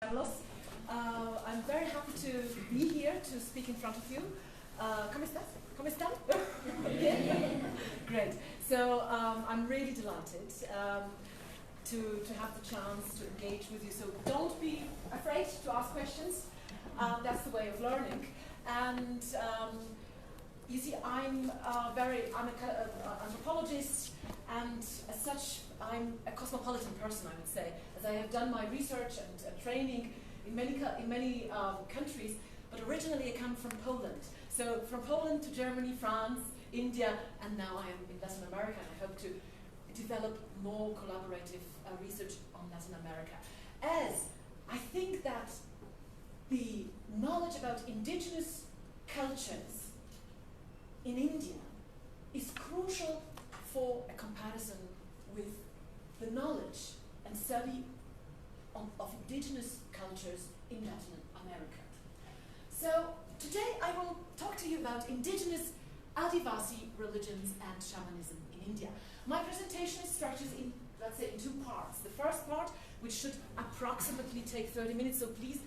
Carlos. I'm very happy to be here to speak in front of you. ¿Cómo estás? ¿Cómo están? Great. So I'm really delighted to have the chance to engage with you. So don't be afraid to ask questions. That's the way of learning. And you see, I'm an anthropologist, and as such, I'm a cosmopolitan person, I would say, as I have done my research and training in many countries, but originally I come from Poland. So from Poland to Germany, France, India, and now I am in Latin America, and I hope to develop more collaborative research on Latin America. As I think that the knowledge about indigenous cultures in India is crucial for a comparison with the knowledge and study of indigenous cultures in Latin America. So today I will talk to you about indigenous Adivasi religions and shamanism in India. My presentation is structured in, let's say, in two parts. The first part, which should approximately take 30 minutes, so please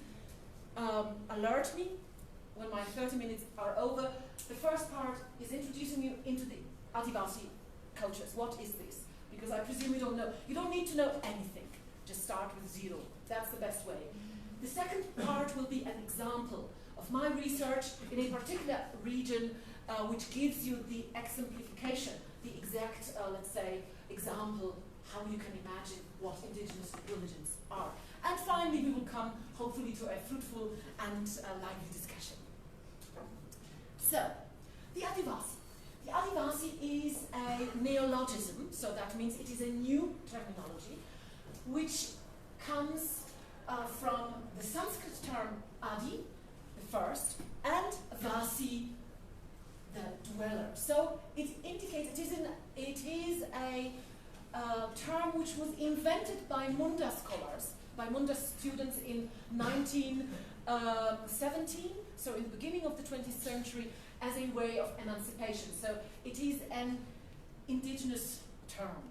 alert me when my 30 minutes are over. The first part is introducing you into the Adivasi cultures. What is this? Because I presume you don't know. You don't need to know anything. Just start with zero. That's the best way. The second part will be an example of my research in a particular region, which gives you the exemplification, the exact, let's say, example, how you can imagine what indigenous religions are. And finally, we will come, hopefully, to a fruitful and lively discussion. So, the Adivasi. The Adivasi is a neologism, so that means it is a new terminology, which comes from the Sanskrit term Adi, the first, and Vasi, the dweller. So it indicates it is a term which was invented by Munda scholars, by Munda students in 1917, so in the beginning of the 20th century, as a way of emancipation. So it is an indigenous term.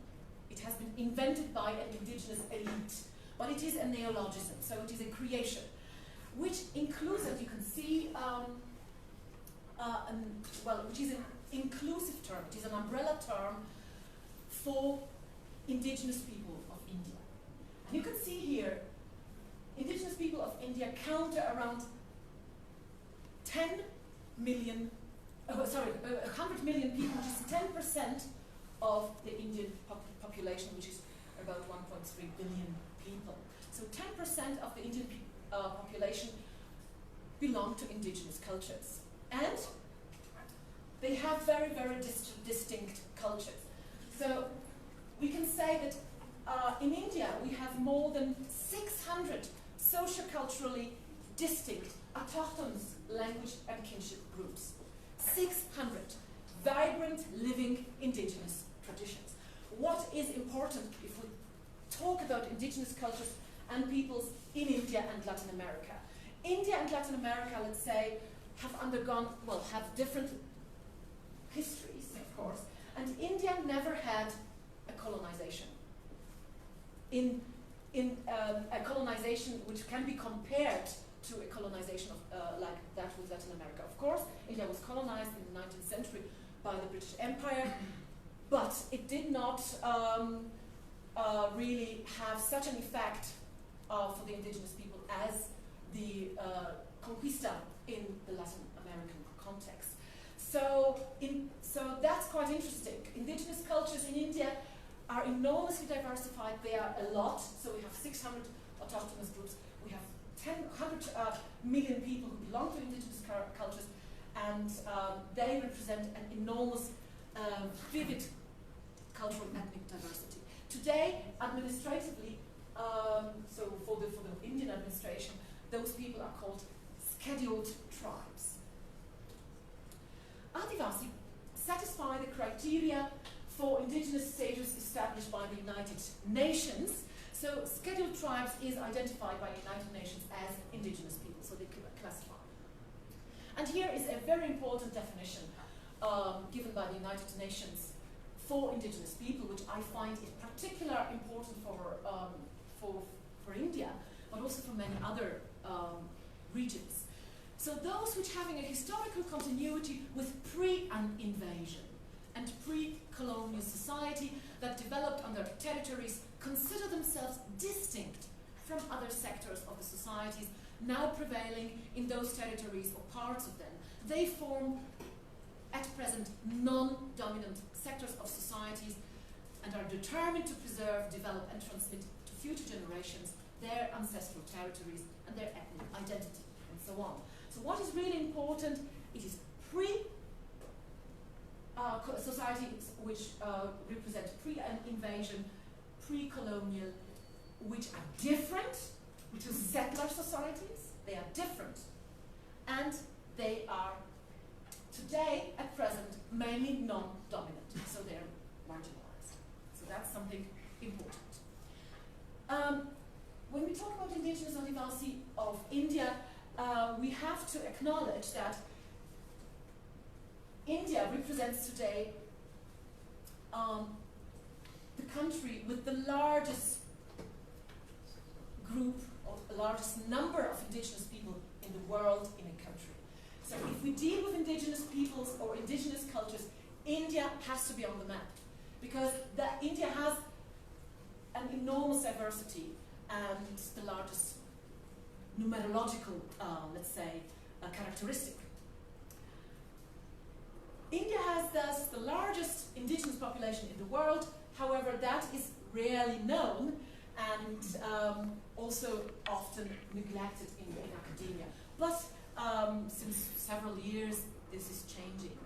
It has been invented by an indigenous elite, but it is a neologism, so it is a creation, which includes, as you can see, which is an inclusive term. It is an umbrella term for indigenous people of India. And you can see here, indigenous people of India counter around 100 million people, which is 10% of the Indian population, which is about 1.3 billion people. So 10% of the Indian population belong to indigenous cultures. And they have very, very distinct cultures. So we can say that in India we have more than 600 socioculturally distinct autochthonous language and kinship groups. 600 vibrant, living indigenous traditions. What is important if we talk about indigenous cultures and peoples in India and Latin America? India and Latin America, let's say, have different histories, of course, and India never had a colonization. In a colonization which can be compared to a colonization of like that with Latin America. Of course, India was colonized in the 19th century by the British Empire, but it did not really have such an effect for the indigenous people as the conquista in the Latin American context. So that's quite interesting. Indigenous cultures in India are enormously diversified. They are a lot. So we have 600 autochthonous groups. We have 100 million people who belong to indigenous cultures, and they represent an enormous, vivid cultural and ethnic diversity. Today, administratively, so for the Indian administration, those people are called scheduled tribes. Adivasi satisfy the criteria for indigenous status established by the United Nations. So scheduled tribes is identified by the United Nations as indigenous people, so they classify. And here is a very important definition given by the United Nations for indigenous people, which I find is particularly important for India, but also from many other regions. So those which having a historical continuity with pre-invasion and pre-colonial society that developed on their territories consider themselves distinct from other sectors of the societies now prevailing in those territories or parts of them. They form, at present, non-dominant sectors of societies and are determined to preserve, develop and transmit to future generations their ancestral territories and their ethnic identity and so on. So what is really important, it is societies which represent pre-invasion, pre-colonial, which are different to settler societies. They are different. And they are today, at present, mainly non-dominant. So they're marginalized. So that's something important. When we talk about Indigenous Adivasi of India, we have to acknowledge that India represents today the country with the largest group or the largest number of indigenous people in the world in a country. So if we deal with indigenous peoples or indigenous cultures, India has to be on the map because India has an enormous diversity and the largest numerological, let's say, characteristic. India has thus the largest indigenous population in the world. However, that is rarely known and also often neglected in academia. But since several years, this is changing.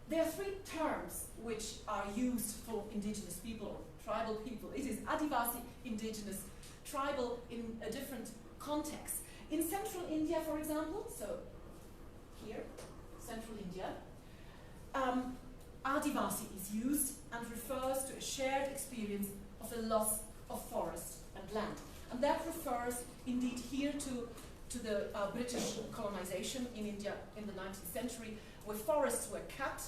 There are three terms which are used for indigenous people or tribal people. It is Adivasi, indigenous, tribal in a different context. In central India, for example, so here, central India, Adivasi is used and refers to a shared experience of the loss of forest and land. And that refers indeed here to the British colonization in India in the 19th century, where forests were cut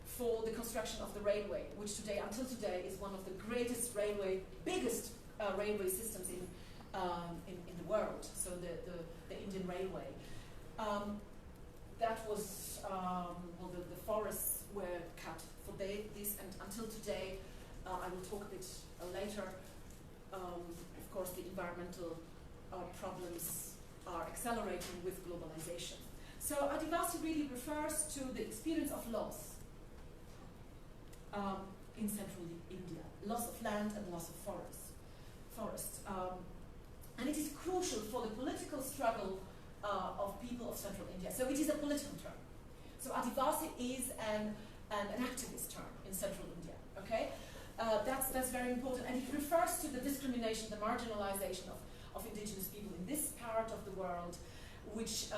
for the construction of the railway, which today, until today, is one of the greatest biggest railway systems in the world, so the Indian Railway. That was, well, the forests were cut for this, and until today, I will talk a bit later, of course, the environmental problems are accelerating with globalization. So Adivasi really refers to the experience of loss in central India, loss of land and loss of forest. And it is crucial for the political struggle of people of central India. So it is a political term. So Adivasi is an activist term in central India, okay? That's very important, and it refers to the discrimination, the marginalization of indigenous people in this part of the world, which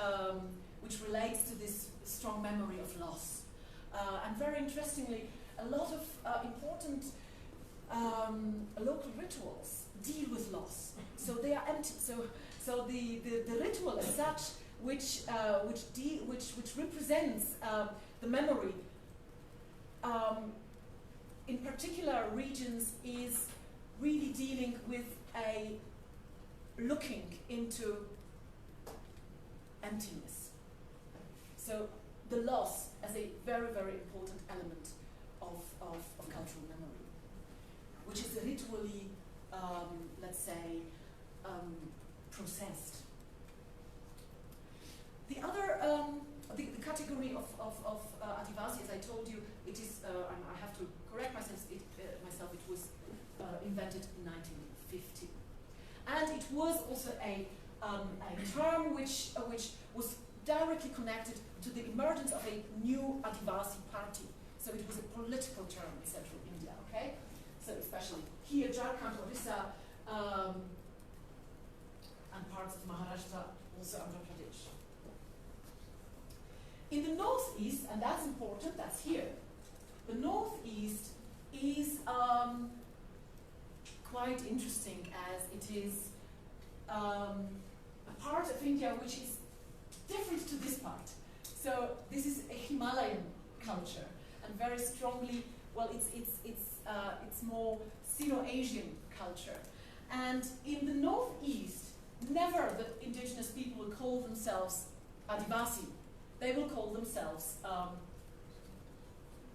relates to this strong memory of loss. And very interestingly, a lot of important local rituals deal with loss. So they are empty. So the ritual as such, which represents the memory, in particular regions, is really dealing with a looking into emptiness. So the loss as a very, very important element of cultural memory, which is ritually, let's say, processed. The other, the category of Adivasi, as I told you, it is, I have to correct myself, it was invented in 1950. And it was also a term which was directly connected to the emergence of a new Adivasi party. So it was a political term in central India, okay? So especially here, Jharkhand, Orissa, and parts of Maharashtra, also Andhra Pradesh. In the northeast, and that's important, that's here, the northeast is quite interesting, as it is a part of India which is different to this part. So this is a Himalayan culture, and very strongly, well, it's more Sino-Asian culture. And in the northeast, never the indigenous people will call themselves Adivasi. They will call themselves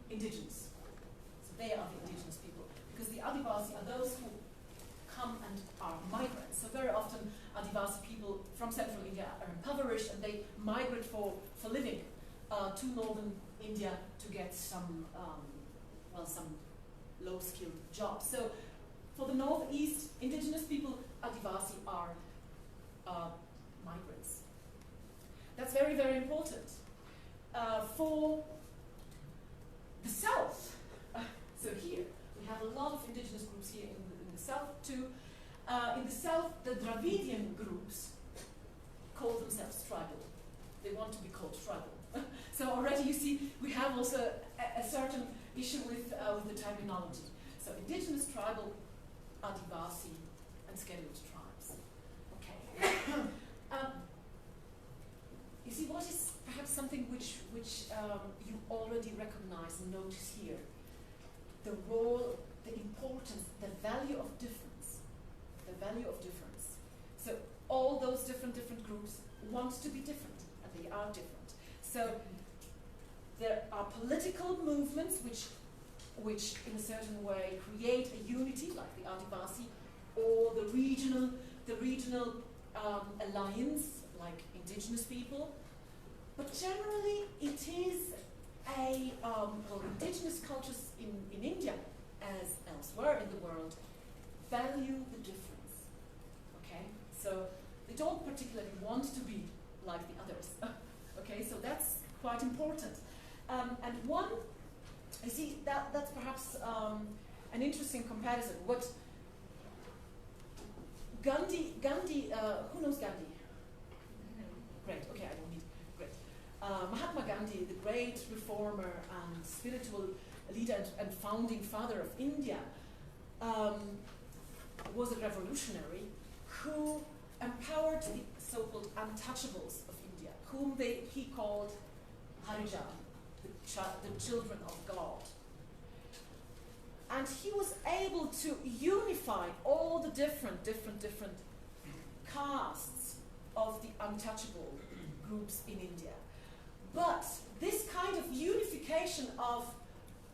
indigenous. So they are the indigenous people. Because the Adivasi are those who come and are migrants. So very often Adivasi people from central India are impoverished and they migrate for living to northern India to get some low-skilled jobs. So for the northeast, indigenous people, Adivasi are migrants. That's very, very important. For the south, so here, we have a lot of indigenous groups here in the south too. In the south, the Dravidian groups call themselves tribal. They want to be called tribal. So already you see, we have also a certain issue with the terminology. So indigenous, tribal, Adivasi, and scheduled tribes. Okay. You see, what is perhaps something which you already recognize and notice here? The role, the importance, the value of difference. The value of difference. So all those different groups want to be different, and they are different. So there are political movements which in a certain way create a unity, like the Adivasi, or the regional alliance, like indigenous people. But generally, it is indigenous cultures in India, as elsewhere in the world, value the difference. Okay, so they don't particularly want to be like the others. Okay, so that's quite important. And one, you see, that's perhaps an interesting comparison. What Gandhi, who knows Gandhi? Great, okay, I don't need, great. Mahatma Gandhi, the great reformer and spiritual leader and founding father of India, was a revolutionary who empowered the so-called untouchables of India, whom he called Harijan, the children of God. And he was able to unify all the different castes of the untouchable groups in India. But this kind of unification of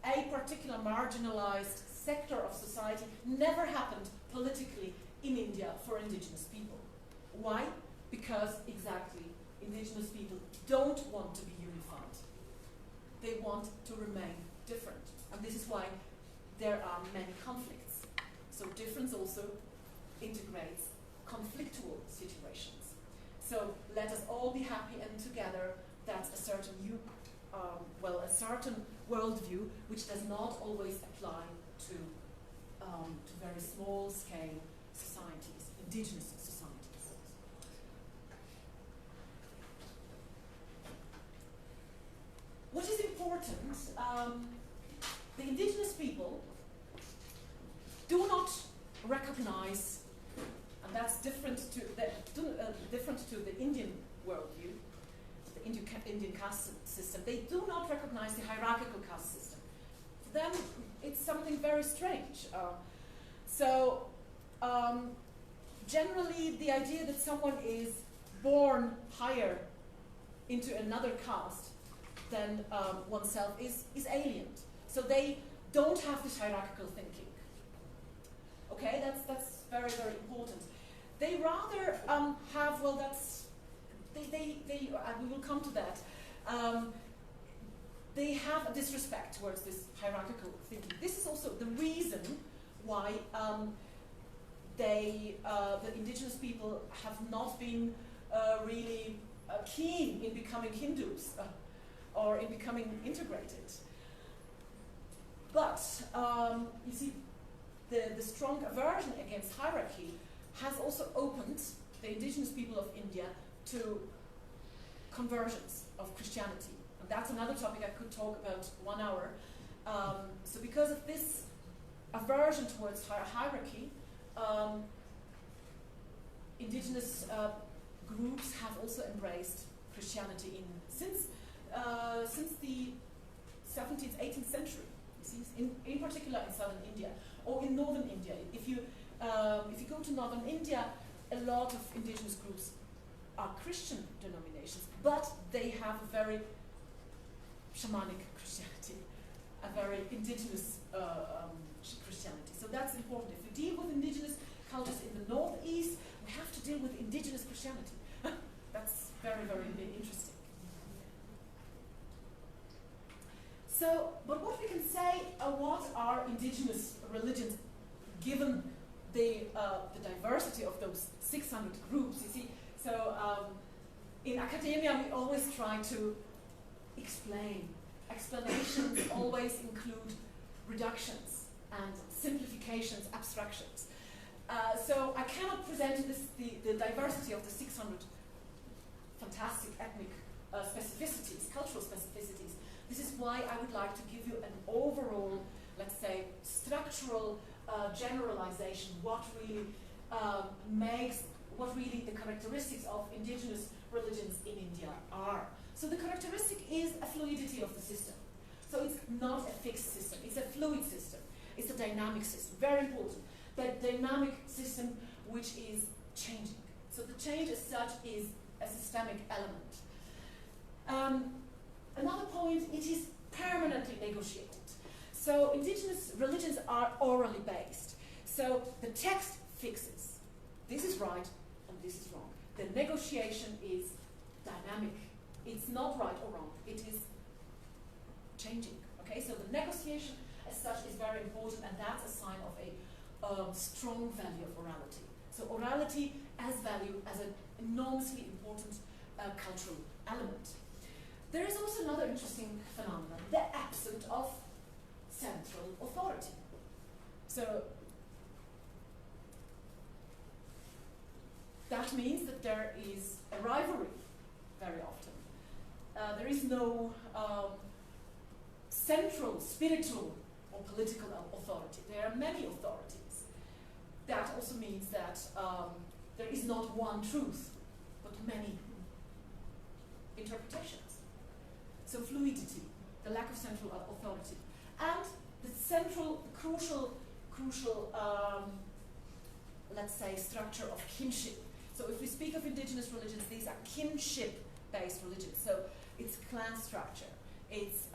a particular marginalized sector of society never happened politically in India for indigenous people. Why? Because exactly, indigenous people don't want to be unified. They want to remain different. And this is why there are many conflicts. So difference also integrates conflictual situations. So let us all be happy and together. That's a certain a certain worldview which does not always apply to very small scale societies, indigenous societies. What is important? The indigenous people do not recognize, and that's different to the Indian worldview, the Indian caste system. They do not recognize the hierarchical caste system. For them, it's something very strange. Generally, the idea that someone is born higher into another caste than oneself is alien. So they don't have this hierarchical thinking. Okay, that's very, very important. They rather have, we will come to that. They have a disrespect towards this hierarchical thinking. This is also the reason why the indigenous people have not been really keen in becoming Hindus or in becoming integrated. But you see, the strong aversion against hierarchy has also opened the indigenous people of India to conversions of Christianity. And that's another topic I could talk about 1 hour. So because of this aversion towards hierarchy, indigenous groups have also embraced Christianity since the 17th, 18th century. You see, in particular in southern India or in northern India. If you if you go to northern India, a lot of indigenous groups are Christian denominations, but they have a very shamanic Christianity, a very indigenous Christianity. So that's important. If we deal with indigenous cultures in the northeast, we have to deal with indigenous Christianity. That's very, very interesting. So, but what we can say, what are indigenous religions, given the diversity of those 600 groups, you see? So, in academia, we always try to explain. Explanations always include reductions and simplifications, abstractions. So I cannot present the diversity of the 600 fantastic ethnic specificities, cultural specificities. This is why I would like to give you an overall, let's say, structural generalization, what really the characteristics of indigenous religions in India are. So the characteristic is a fluidity of the system. So it's not a fixed system, it's a fluid system. It's a dynamic system, very important. That dynamic system which is changing. So the change as such is a systemic element. Another point, it is permanently negotiated. So indigenous religions are orally based. So the text fixes. This is right and this is wrong. The negotiation is dynamic. It's not right or wrong. It is changing. Okay, so the negotiation as such is very important, and that's a sign of a strong value of orality. So orality as value, as an enormously important cultural element. There is also another interesting phenomenon, the absence of central authority. So that means that there is a rivalry very often. There is no central, spiritual, or political authority. There are many authorities. That also means that there is not one truth, but many interpretations. So fluidity, the lack of central authority, and the central, crucial, let's say, structure of kinship. So if we speak of indigenous religions, these are kinship-based religions. So it's clan structure, it's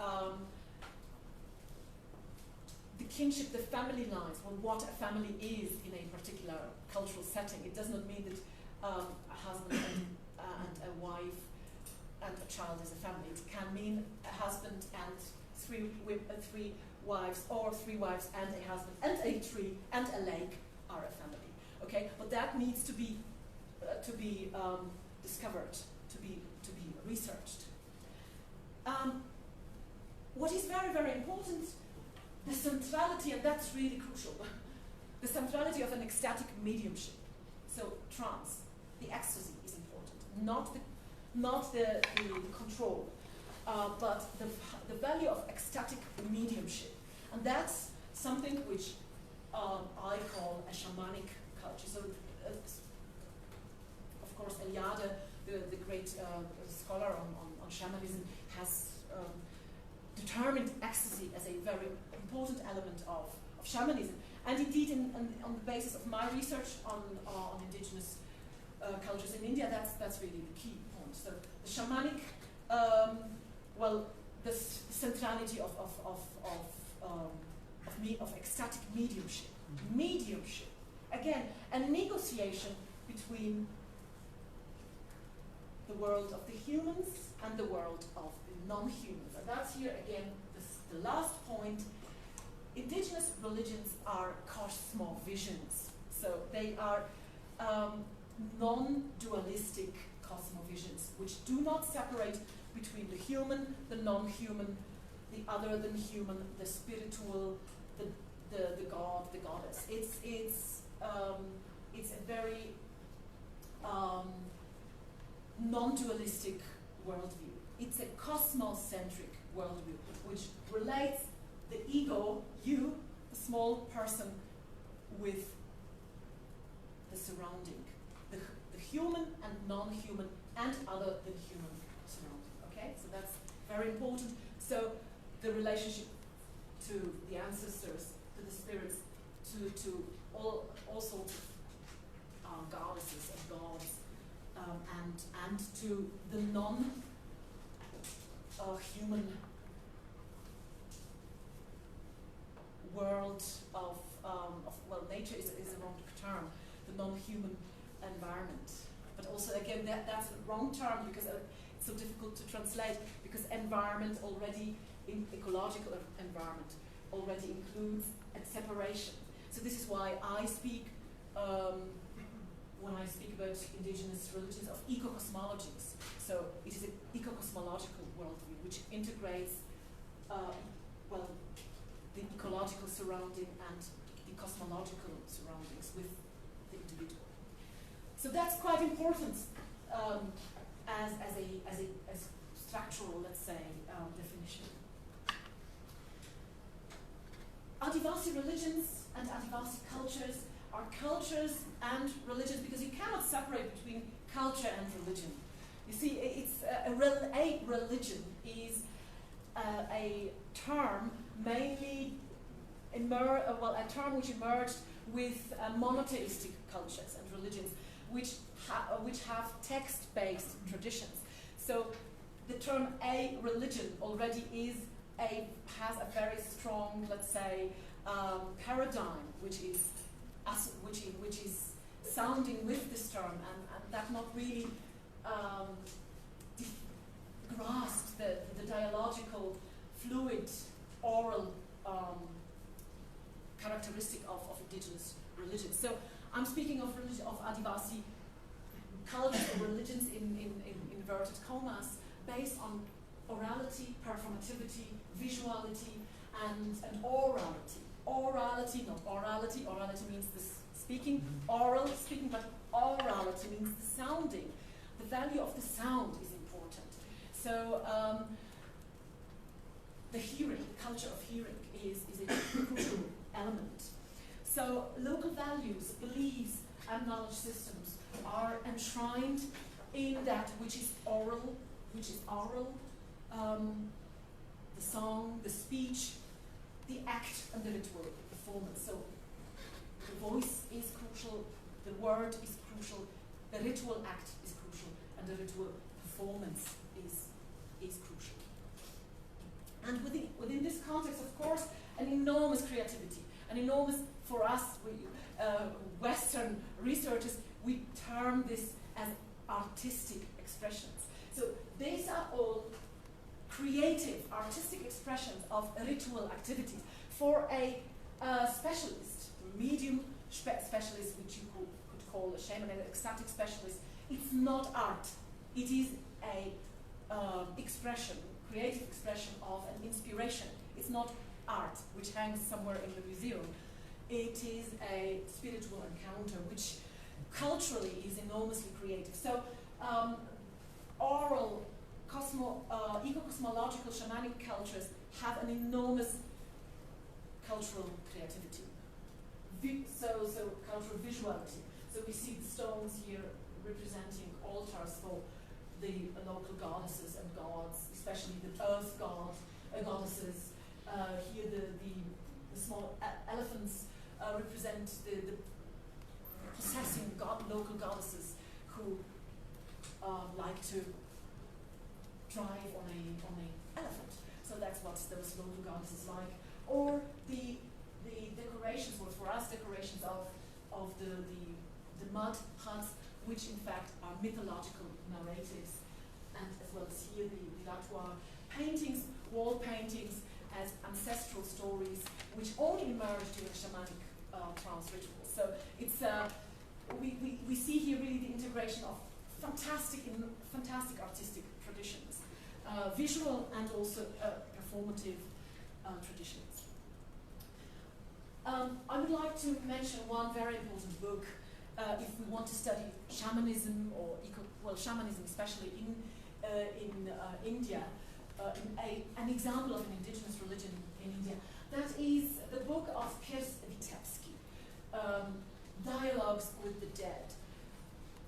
the kinship, the family lines, well, what a family is in a particular cultural setting. It does not mean that a husband and a wife and a child is a family. It can mean a husband and three wives, or three wives and a husband and a tree and a lake are a family. Okay, but that needs to be discovered, to be researched. What is very, very important, the centrality, and that's really crucial, the centrality of an ecstatic mediumship. So trance, the ecstasy is important, not the control, but the value of ecstatic mediumship. And that's something which I call a shamanic culture. So of course Eliade, the great scholar on shamanism, has determined ecstasy as a very important element of shamanism. And indeed, on the basis of my research on indigenous cultures in India, that's really the key point. So the shamanic, the centrality of ecstatic mediumship. Mediumship, again, a negotiation between the world of the humans and the world of the non-humans. And that's here again the last point. Indigenous religions are cosmovisions. So they are non-dualistic cosmovisions, which do not separate between the human, the non-human, the other than human, the spiritual, the god, the goddess. It's a very non-dualistic worldview. It's a cosmocentric worldview, which relates the ego, you, the small person, with the surrounding, the human and non-human and other than human surrounding. Okay, so that's very important. So the relationship to the ancestors, to the spirits, to all all sorts of goddesses and gods, and to the non-human world of well, nature is a wrong term, the non-human environment. But also, again, that's the wrong term because it's so difficult to translate, because environment already, in ecological environment, already includes a separation. So this is why I speak, when I speak about indigenous religions, of eco-cosmologies. So it is an eco-cosmological worldview which integrates, well, the ecological surrounding and the cosmological surroundings with the individual. So that's quite important as structural, let's say, definition. Adivasi religions and Adivasi cultures are cultures and religions, because you cannot separate between culture and religion. You see, it's a religion is a term mainly a term which emerged with monotheistic cultures and religions, which have text-based traditions. So the term a religion already has a very strong, let's say, paradigm, which is sounding with this term, and that not really grasp the dialogical, fluid, oral characteristic of indigenous religions. So I'm speaking of Adivasi cultures or religions in inverted commas, based on orality, performativity, visuality, and orality. Orality, not orality. Orality means the speaking, oral speaking, but orality means the sounding. The value of the sound is important. So the hearing, the culture of hearing is a crucial element. So local values, beliefs, and knowledge systems are enshrined in that which is oral, the song, the speech, the act, and the ritual performance. So the voice is crucial, the word is crucial, the ritual act is crucial, and the ritual performance is crucial. And within this context, of course, an enormous creativity, for us, Western researchers, we term this as artistic expressions. So these are all creative, artistic expressions of ritual activities. For a specialist, medium specialist, which you could call a shaman, an ecstatic specialist, it's not art. It is a expression, creative expression of an inspiration. It's not art, which hangs somewhere in the museum. It is a spiritual encounter, which culturally is enormously creative. So oral, eco-cosmological shamanic cultures have an enormous cultural creativity. So cultural visuality. So we see the stones here representing altars for the local goddesses and gods, especially the earth goddesses. Here the small elephants represent the possessing local goddesses who like to drive on a elephant. So that's what those local goddesses like. Or the decorations, or for us decorations of the mud huts, which in fact are mythological narratives, and as well as here the Latour paintings, wall paintings, as ancestral stories, which only emerged during shamanic trance rituals. So it's we see here really the integration of fantastic artistic traditions, visual and also performative traditions. I would like to mention one very important book if we want to study shamanism or shamanism, especially in India. An example of an indigenous religion in India. That is the book of Piers Vitebsky, Dialogues with the Dead.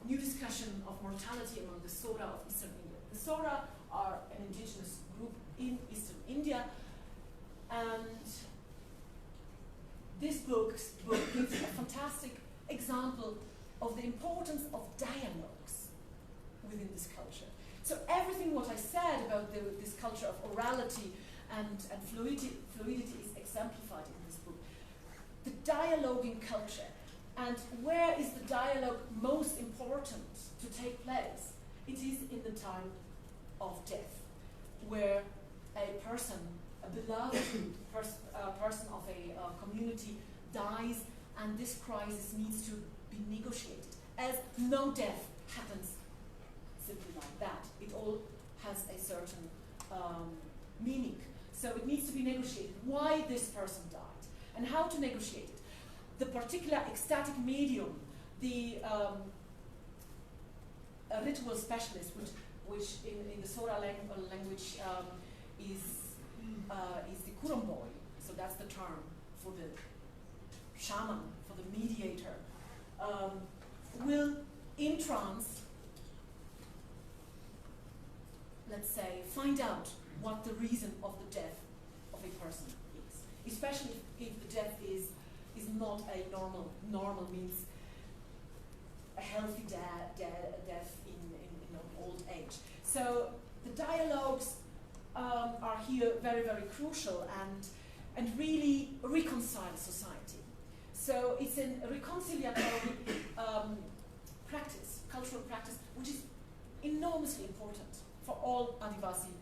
New discussion of mortality among the Sora of Eastern India. The Sora are an indigenous group in Eastern India, and this book gives a fantastic example of the importance of dialogues within this culture. So everything what I said about this culture of orality and fluidity is exemplified in this book. The dialoguing culture, and where is the dialogue most important to take place? It is in the time of death, where a person, a beloved person of a community dies, and this crisis needs to be negotiated, as no death happens simply like that. It all has a certain meaning. So it needs to be negotiated why this person died and how to negotiate it. The particular ecstatic medium, the ritual specialist, which in the Sora language is the kurumboy. So that's the term for the shaman, for the mediator, will in trance, let's say, find out what the reason of the death of a person is, especially if the death is not a normal means a healthy death in old age. So the dialogues are here very, very crucial and really reconcile society. So it's a reconciliatory practice, cultural practice, which is enormously important for all Adivasi,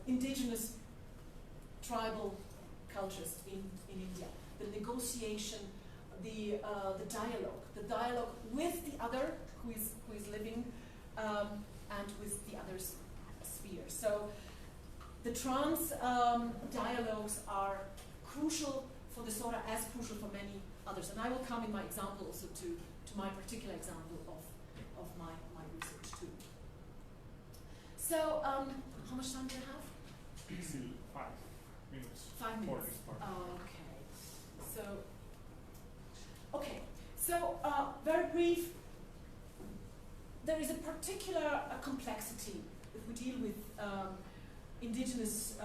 indigenous tribal cultures in India. The negotiation, the dialogue with the other who is living, and with the other's sphere. So the trans dialogues are crucial for the Sora, as crucial for many others. And I will come in my example also to my particular example of my research too. So how much time do you have? 5 minutes. 5 minutes. Okay. So very brief. There is a particular complexity if we deal with indigenous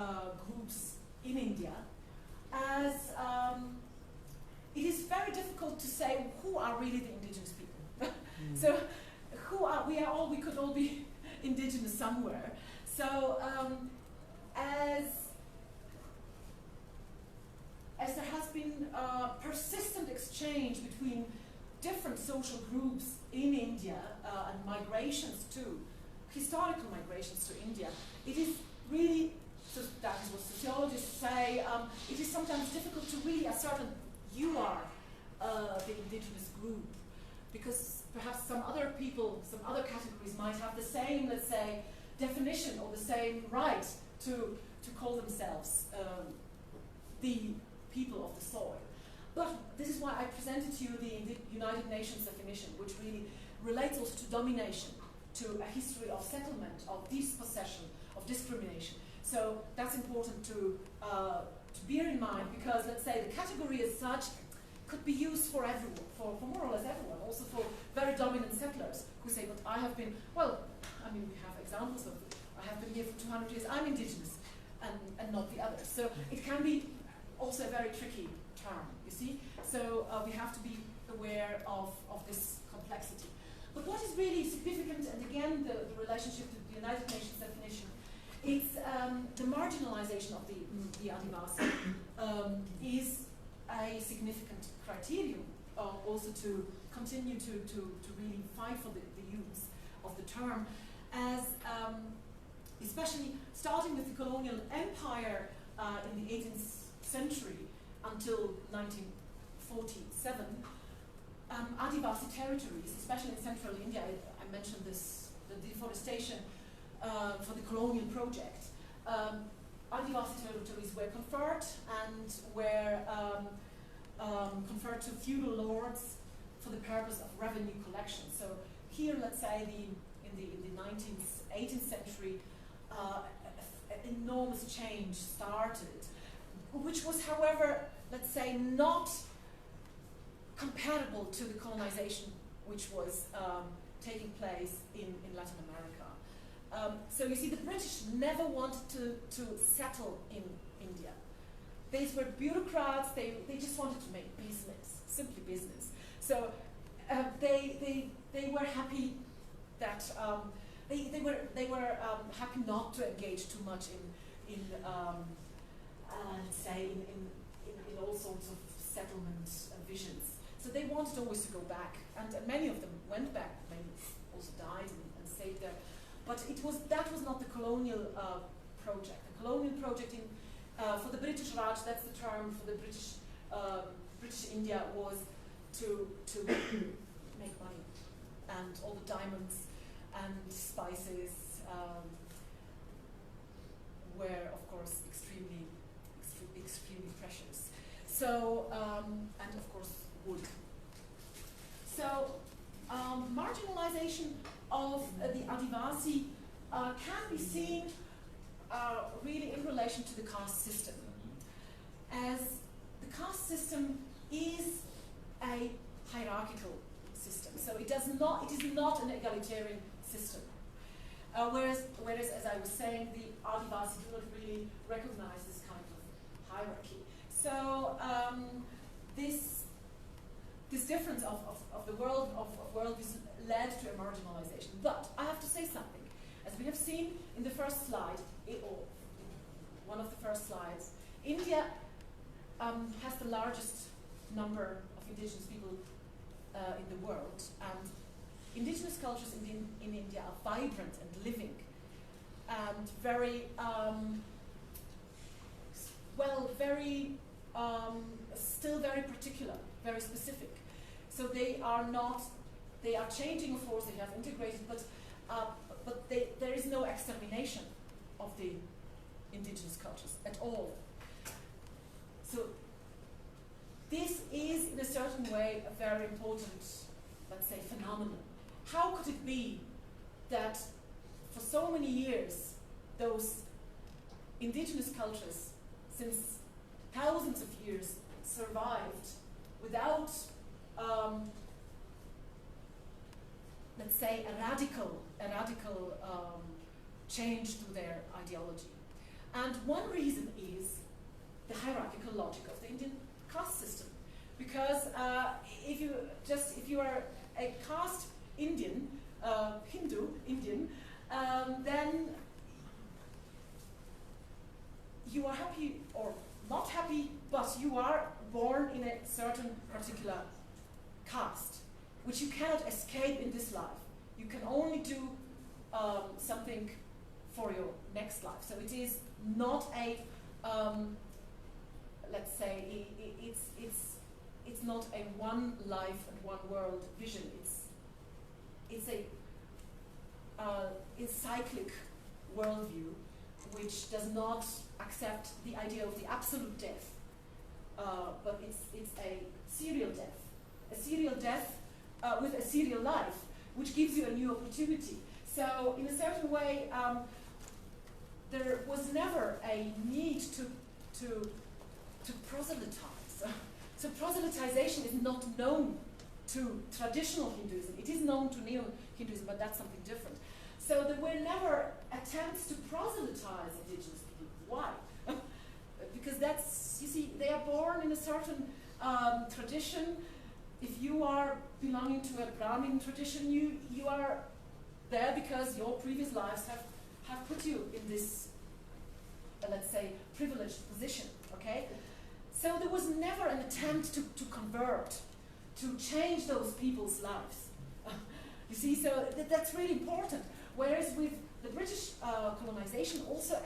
groups in India, as it is very difficult to say who are really the indigenous people. So we could all be indigenous somewhere. So as there has been persistent exchange between different social groups in India and migrations too, historical migrations to India, it is really, so that is what sociologists say, it is sometimes difficult to really ascertain you are the indigenous group, because perhaps some other people, some other categories might have the same, let's say, definition or the same right to call themselves the people of the soil. But this is why I presented to you the United Nations definition, which really relates also to domination, to a history of settlement, of dispossession, of discrimination. So that's important to bear in mind, because let's say the category as such could be used for everyone, for more or less everyone, also for very dominant settlers who say, but I have been, well, I mean, we have examples of, I have been here for 200 years, I'm indigenous, and not the others. So it can be also a very tricky term, you see? So we have to be aware of this complexity. But what is really significant, and again, the relationship to the United Nations definition, it's the marginalization of the Adivasi is a significant criterion also to continue to really fight for the use of the term, as especially starting with the colonial empire in the 18th century until 1947, Adivasi territories, especially in central India, I mentioned this, the deforestation for the colonial project, Adivasi territories were conferred and were conferred to feudal lords for the purpose of revenue collection. So here, let's say, in the 18th century, an enormous change started, which was, however, let's say, not compatible to the colonization which was taking place in Latin America. So you see, the British never wanted to settle in India. These were bureaucrats, they just wanted to make business, simply business. So they were happy that they were happy not to engage too much in let's say in all sorts of settlement visions. So they wanted always to go back, and many of them went back. Many also died and stayed there. But that was not the colonial project. The colonial project for the British Raj, that's the term for the British India, was to make money, and all the diamonds and spices were, of course, extremely precious. So, and of course, wood. So, marginalization of the Adivasi can be seen really in relation to the caste system, as the caste system is a hierarchical system. So it is not an egalitarian system. Whereas, as I was saying, the Adivasi do not really recognize this kind of hierarchy. So this difference of the world of worldviews led to a marginalization. But I have to say something. As we have seen in the first slide, or one of the first slides, India has the largest number of indigenous people in the world, and indigenous cultures in India are vibrant and living, and very still very particular, very specific. So they are changing, of course. They have integrated, but there is no extermination of the indigenous cultures at all. So this is, in a certain way, a very important, let's say, phenomenon. How could it be that for so many years, those indigenous cultures, since thousands of years, survived without, let's say, a radical change to their ideology? And one reason is the hierarchical logic of the Indian caste system, because if you are a caste Indian, Hindu Indian, then you are happy or not happy, but you are born in a certain particular caste, which you cannot escape in this life. You can only do something for your next life. So it is not a let's say it's not a one life and one world vision. It's a cyclic worldview which does not accept the idea of the absolute death, but it's a serial death with a serial life, which gives you a new opportunity. So in a certain way, there was never a need to proselytize. So proselytization is not known to traditional Hinduism. It is known to neo-Hinduism, but that's something different. So there were never attempts to proselytize indigenous people. Why? Because that's, you see, they are born in a certain tradition. If you are belonging to a Brahmin tradition, you are there because your previous lives have put you in this, let's say, privileged position, okay? So there was never an attempt to convert, to change those people's lives. You see, so that's really important. Whereas with the British colonization, also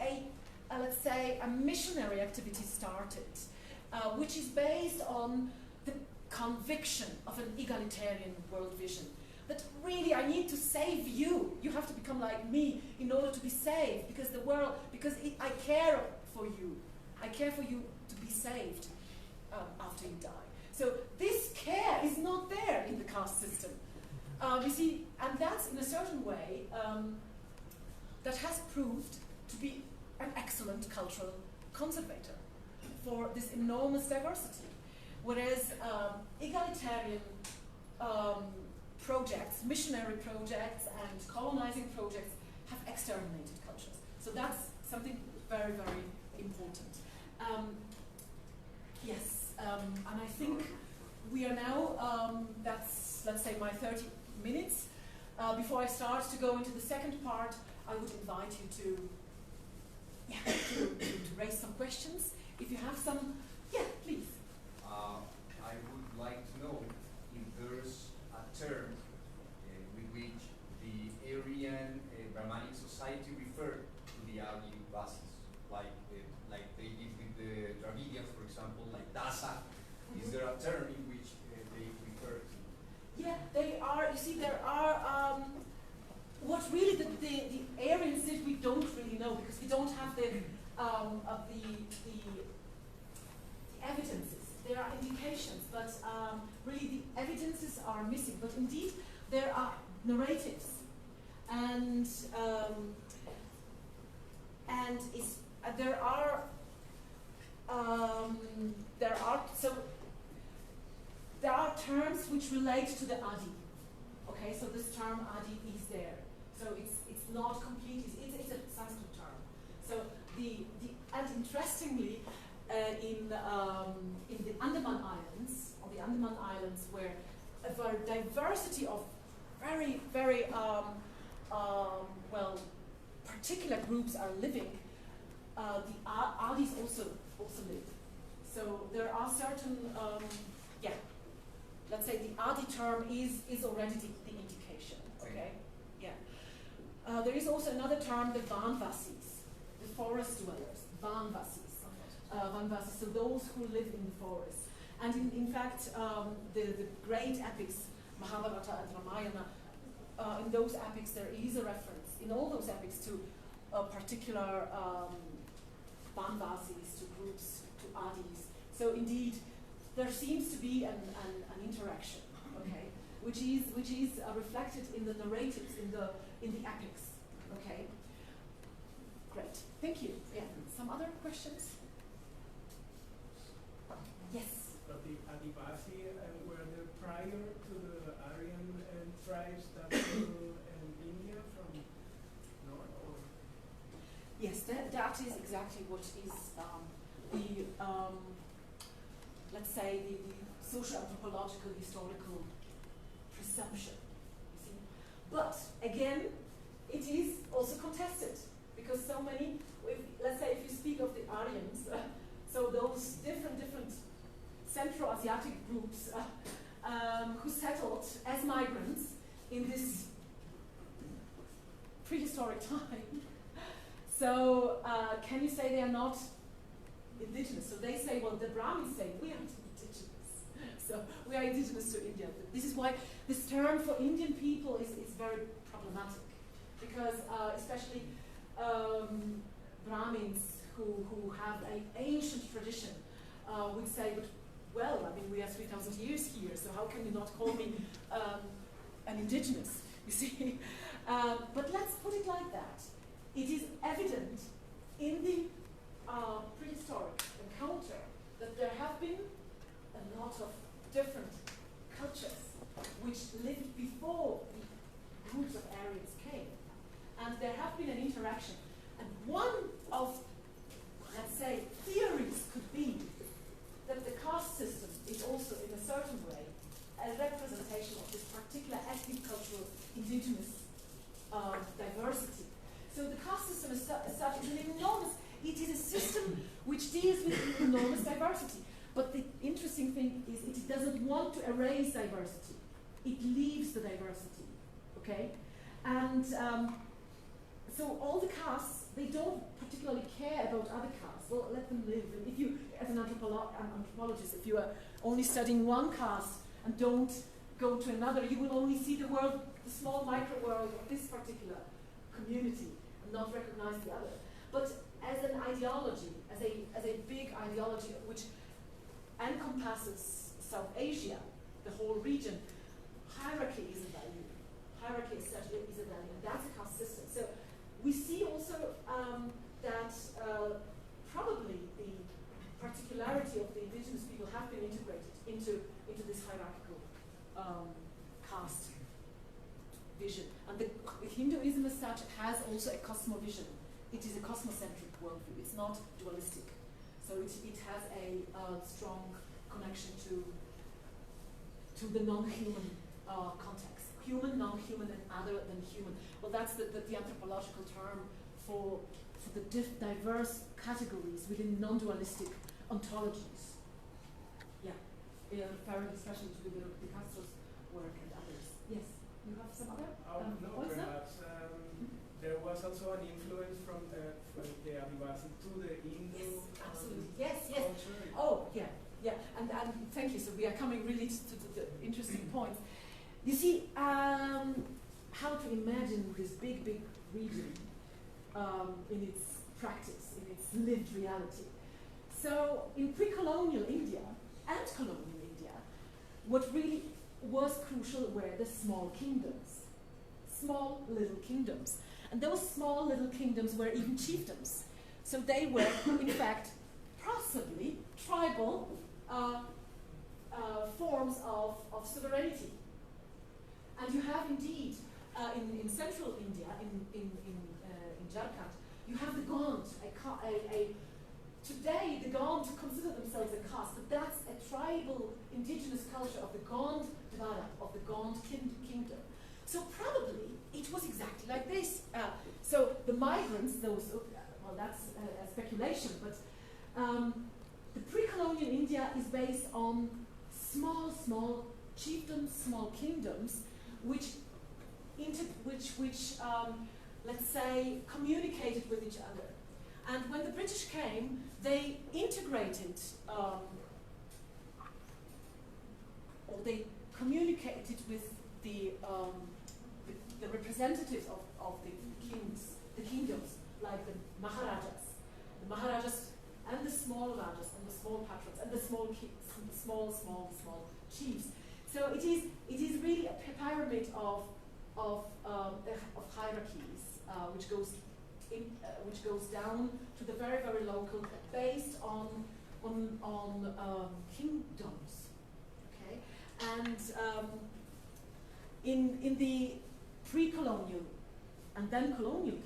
let's say, a missionary activity started, which is based on the conviction of an egalitarian world vision. That really, I need to save you. You have to become like me in order to be saved, because I care for you. I care for you to be saved after you die. So this care is not there in the caste system. You see, and that's in a certain way that has proved to be an excellent cultural conservator for this enormous diversity. Whereas egalitarian projects, missionary projects, and colonizing projects have exterminated cultures. So that's something very, very important. Yes, and I think we are now, that's, let's say, my 30 minutes. Before I start to go into the second part, I would invite you to raise some questions. If you have some, please. I would like to know if there's a term with which the Aryan Brahmanic society referred to the Adivasis, like they did with the Dravidians, for example, like Dasa. Is there a term in which they refer to? Yeah, they are. You see, there are. What really the Aryans did, we don't really know, because we don't have the evidences. There are indications, but really the evidences are missing. But indeed, there are narratives, and there are terms which relate to the Adi. Okay, so this term Adi is there. So it's not complete. It's a Sanskrit term. So and interestingly, in the Andaman Islands, where a diversity of very, very particular groups are living, the Adis also live. So there are certain, let's say the Adi term is already the indication. Okay, yeah. There is also another term, the Vanvasis, the forest dwellers, Vanvasis. Vanvasis, so those who live in the forest. And in fact, the great epics, Mahabharata and Ramayana, in those epics there is a reference, in all those epics, to particular Vanvasis, to groups, to Adis. So indeed, there seems to be an interaction, okay, which is reflected in the narratives, in the epics, okay. Great, thank you. Yeah, some other questions? Yes. But the Adivasi were they prior to the Aryan tribes that were in India from north? Or? Yes, that is exactly what is let's say the social anthropological historical presumption. You see, but again, it is also contested because so many. Let's say if you speak of the Aryans, so those different Central Asiatic groups who settled as migrants in this prehistoric time. So can you say they are not indigenous? So they say, well, the Brahmins say we are indigenous. So we are indigenous to India. This is why this term for Indian people is very problematic, because especially Brahmins who have an ancient tradition would say, but well, I mean, we are 3,000 years here, so how can you not call me an indigenous, you see? But let's put it like that. It is evident in the prehistoric encounter that there have been a lot of different cultures which lived before the groups of Aryans came. And there have been an interaction. And one of, let's say, theories could be that the caste system is also, in a certain way, a representation of this particular ethnic, cultural, indigenous diversity. So the caste system as such is an enormous, it is a system which deals with enormous diversity. But the interesting thing is it doesn't want to erase diversity. It leaves the diversity, okay? And so all the castes, they don't particularly care about other castes. Well, let them live. And if you, as an anthropologist, if you are only studying one caste and don't go to another, you will only see the world, the small micro world of this particular community, and not recognize the other. But as an ideology, as a big ideology which encompasses South Asia, the whole region, hierarchy is a value. Hierarchy as such is a value, and that's a caste system. So we see also that probably the particularity of the indigenous people have been integrated into this hierarchical caste vision. And the Hinduism as such has also a cosmovision. It is a cosmocentric worldview. It's not dualistic. So it has a strong connection to to the non-human context. Human, non-human, and other than human. Well, that's the anthropological term for the diverse categories within non-dualistic ontologies. Yeah, referring especially to the Picasso's work and others. Yes, you have some other No, points there? perhaps there was also an influence from the Adivasi to the Indo Yes, absolutely. Yes, yes. culture. Oh, yeah, yeah. And thank you. So we are coming really to the interesting points. You see, how to imagine this big, big region in its practice, in its lived reality. So in pre-colonial India and colonial India, what really was crucial were the small kingdoms. Small little kingdoms. And those small little kingdoms were even chiefdoms. So they were, in fact, possibly tribal forms of sovereignty. And you have indeed, in central India, in Jharkhand, you have the Gond. Today, the Gond consider themselves a caste, but that's a tribal indigenous culture of the Gond Dwara, of the Gond kingdom. So probably it was exactly like this. So the migrants, those, well, that's a speculation, but the pre-colonial India is based on small chiefdoms, small kingdoms, which let's say, communicated with each other. And when the British came, they integrated, or they communicated with the representatives of the kingdoms, like the Maharajas, and the small Rajas, and the small patrons, and the small chiefs. So it is really a pyramid of hierarchies, which goes down to the very, very local, based on kingdoms. Okay, and in the pre-colonial and then colonial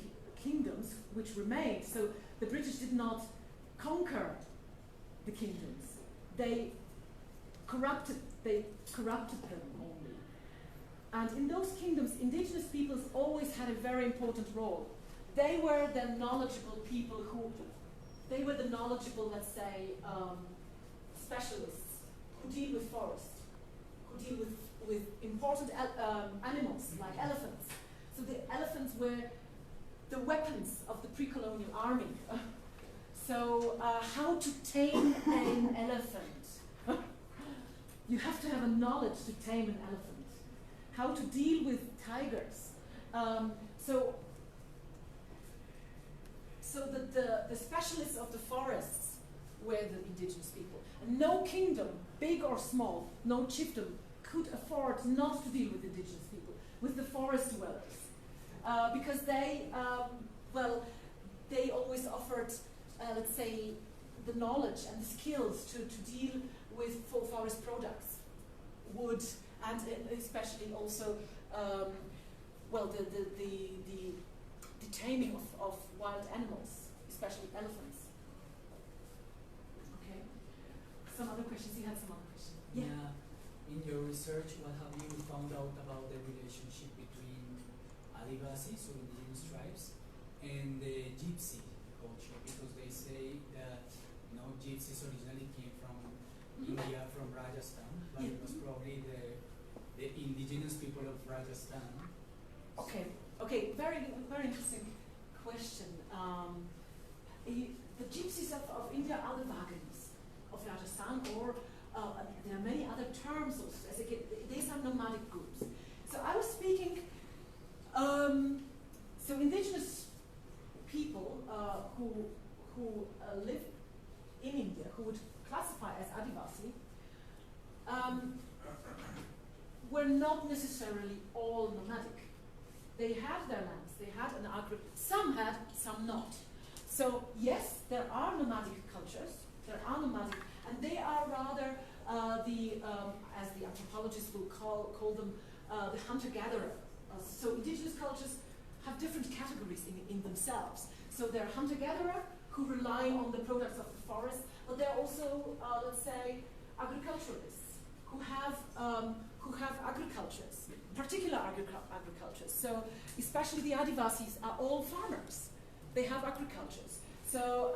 kingdoms which remained, so the British did not conquer the kingdoms; they corrupted them only. And in those kingdoms, indigenous peoples always had a very important role. They were the knowledgeable people they were the knowledgeable, let's say, specialists who deal with forest, who deal with important animals like elephants. So the elephants were the weapons of the pre-colonial army. So how to tame an elephant? You have to have a knowledge to tame an elephant. How to deal with tigers. So that the specialists of the forests were the indigenous people. And no kingdom, big or small, no chiefdom, could afford not to deal with indigenous people, with the forest dwellers. Because they always offered, let's say, the knowledge and the skills to deal with forest products, wood, and especially also, the taming of wild animals, especially elephants. Okay. Some other questions? You had some other questions? Yeah. In your research, what have you found out about the relationship between Adivasis, or indigenous tribes, and the Gypsy culture? Because they say that Gypsies originally came from India, from Rajasthan, but it was probably the indigenous people of Rajasthan. Okay, very, very interesting question. The Gypsies of India are the Vaganis of Rajasthan, or there are many other terms also. These are nomadic groups. So I was speaking, so indigenous people who live in India, who would classify as Adivasi, were not necessarily all nomadic. They had their lands, they had an some had, some not. So yes, there are nomadic cultures, and they are rather as the anthropologists will call them, the hunter-gatherer. So indigenous cultures have different categories in themselves. So they're hunter-gatherer who rely on the products of the forest, but they're also, let's say, agriculturalists who have who have agricultures, particular agricultures. So especially the Adivasis are all farmers. They have agricultures. So,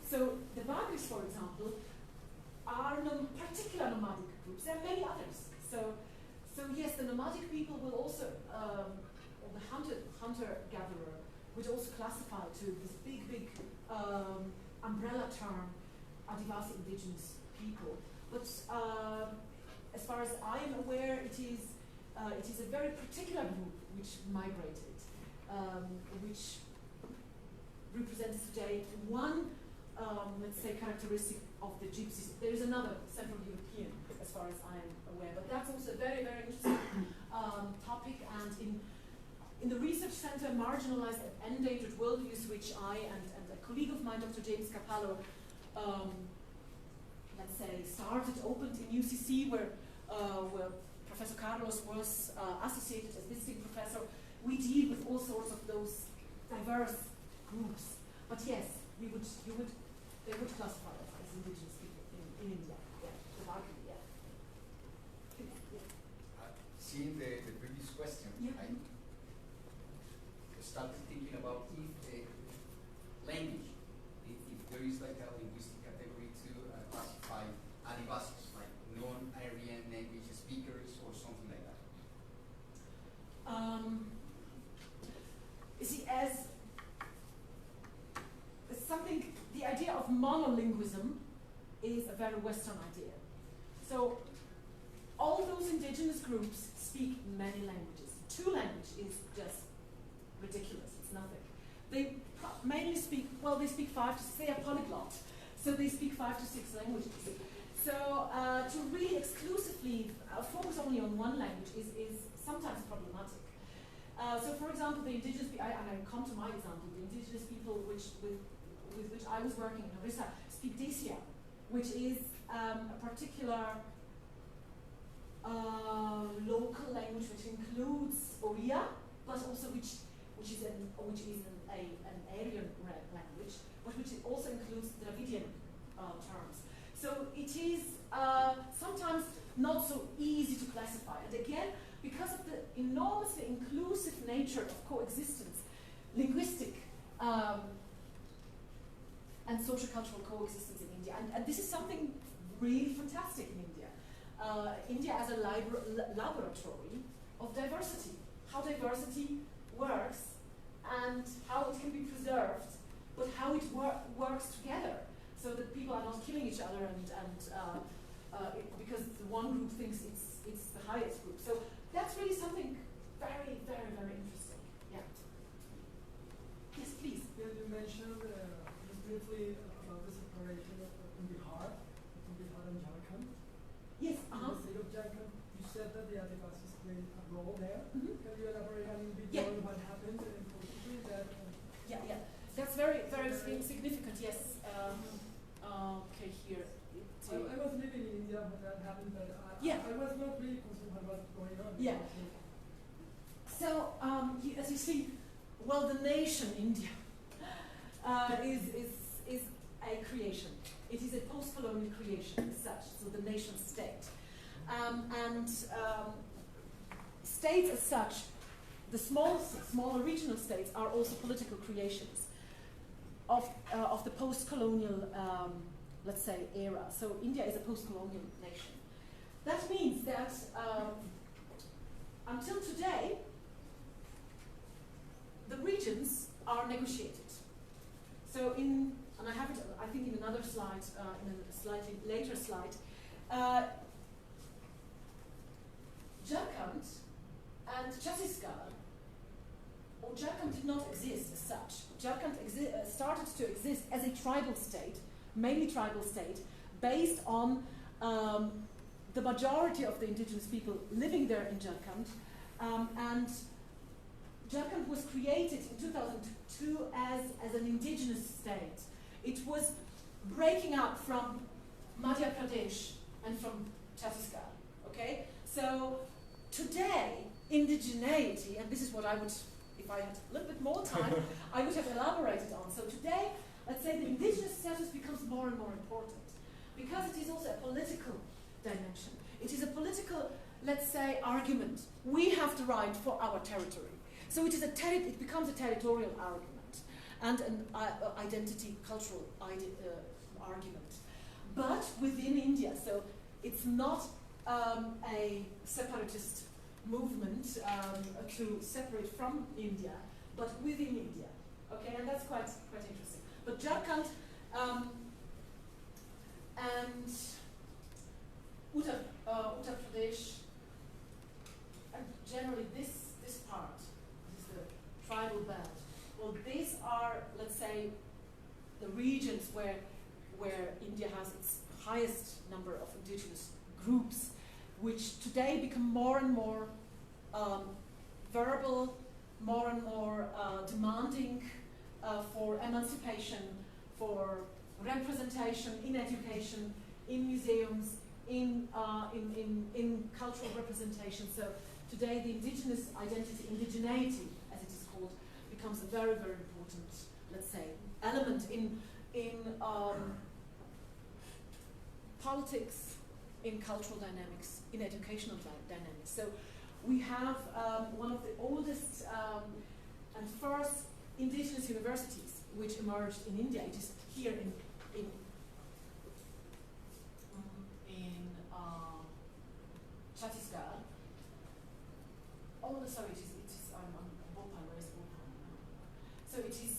so the Bagris, for example, are particular nomadic groups. There are many others. So yes, the nomadic people will also, or the hunter-gatherer, would also classify to this big umbrella term, Adivasi indigenous people. But as far as I am aware, it is a very particular group which migrated, which represents today one, let's say, characteristic of the gypsies. There is another Central European, as far as I am aware, but that's also a very, very interesting topic. And in the research center, Marginalized and Endangered Worldviews, which I and a colleague of mine, Dr. James Capallo, let's say, opened in UCC, where Professor Carlos was associated as visiting professor. We deal with all sorts of those diverse groups. But yes, they would classify us as indigenous people in India. Yeah, remarkably, yeah. Seeing the previous question, Yeah. I started thinking about if language, if there is like a linguistic category to classify Adivasis, like non-Aryan language speakers or something like that. You see, as something, the idea of monolinguism is a very Western idea. So all those indigenous groups speak many languages. 2 languages is just ridiculous, it's nothing. They mainly speak, well, they speak 5 to 6, they are polyglot, so they speak 5 to 6 languages. So to really exclusively focus only on one language is sometimes problematic. So for example, the indigenous, and I come to my example, the indigenous people with which I was working in Orissa speak Desia, which is a particular local language which includes Oriya, but also which is an Aryan language, but which also includes Dravidian terms. So it is sometimes not so easy to classify. And again, because of the enormously inclusive nature of coexistence, linguistic and social-cultural coexistence in India. And this is something really fantastic in India. India as a laboratory of diversity, how diversity works and how it can be preserved, but how it works together, so that people are not killing each other because the one group thinks it's the highest group. So that's really something very, very, very interesting. Yeah. Yes, please. You mentioned just briefly about the separation in Bihar and Jharkhand. Yes. In the state of Jharkhand, you said that the Adivasis played a role there. Mm-hmm. Can you elaborate a little bit on what happened and possibly that? Yeah. That's very, very significant. Yes. Okay, here. I was living in India when that happened, but I was not really concerned about what's going on. Yeah. So, as you see, well, the nation India is a creation. It is a post-colonial creation as such, so the nation state. States as such, the smaller regional states are also political creations of the post-colonial, let's say, era. So India is a post-colonial nation. That means that until today, the regions are negotiated. So and I have it, I think, in another slide, in a slightly later slide, Jharkhand and Chhattisgarh, or Jharkhand did not exist as such. Jharkhand started to exist as a tribal state, mainly tribal state, based on the majority of the indigenous people living there in Jharkhand. And Jharkhand was created in 2002 as an indigenous state. It was breaking up from Madhya Pradesh and from Chhattisgarh, okay? So today, indigeneity, and this is what I would, if I had a little bit more time, I would have elaborated on. So today, let's say the indigenous status becomes more and more important because it is also a political dimension. It is a political let's say, argument. We have the right for our territory. So it is it becomes a territorial argument and an identity, cultural argument. But within India, so it's not a separatist movement to separate from India, but within India. Okay, and that's quite interesting. But Jharkhand and Uttar Pradesh, and generally this part, this is the tribal belt. Well, these are, let's say, the regions where India has its highest number of indigenous groups, which today become more and more verbal, more and more demanding for emancipation, for representation in education, in museums, in cultural representation. So today the indigenous identity, indigeneity as it is called, becomes a very, very important, let's say, element in politics, in cultural dynamics, in educational dynamics. So we have one of the oldest and first indigenous universities which emerged in India. It is here in Chhattisgarh. Oh, no, sorry, it is on Bhopal. Where is Bhopal? So it is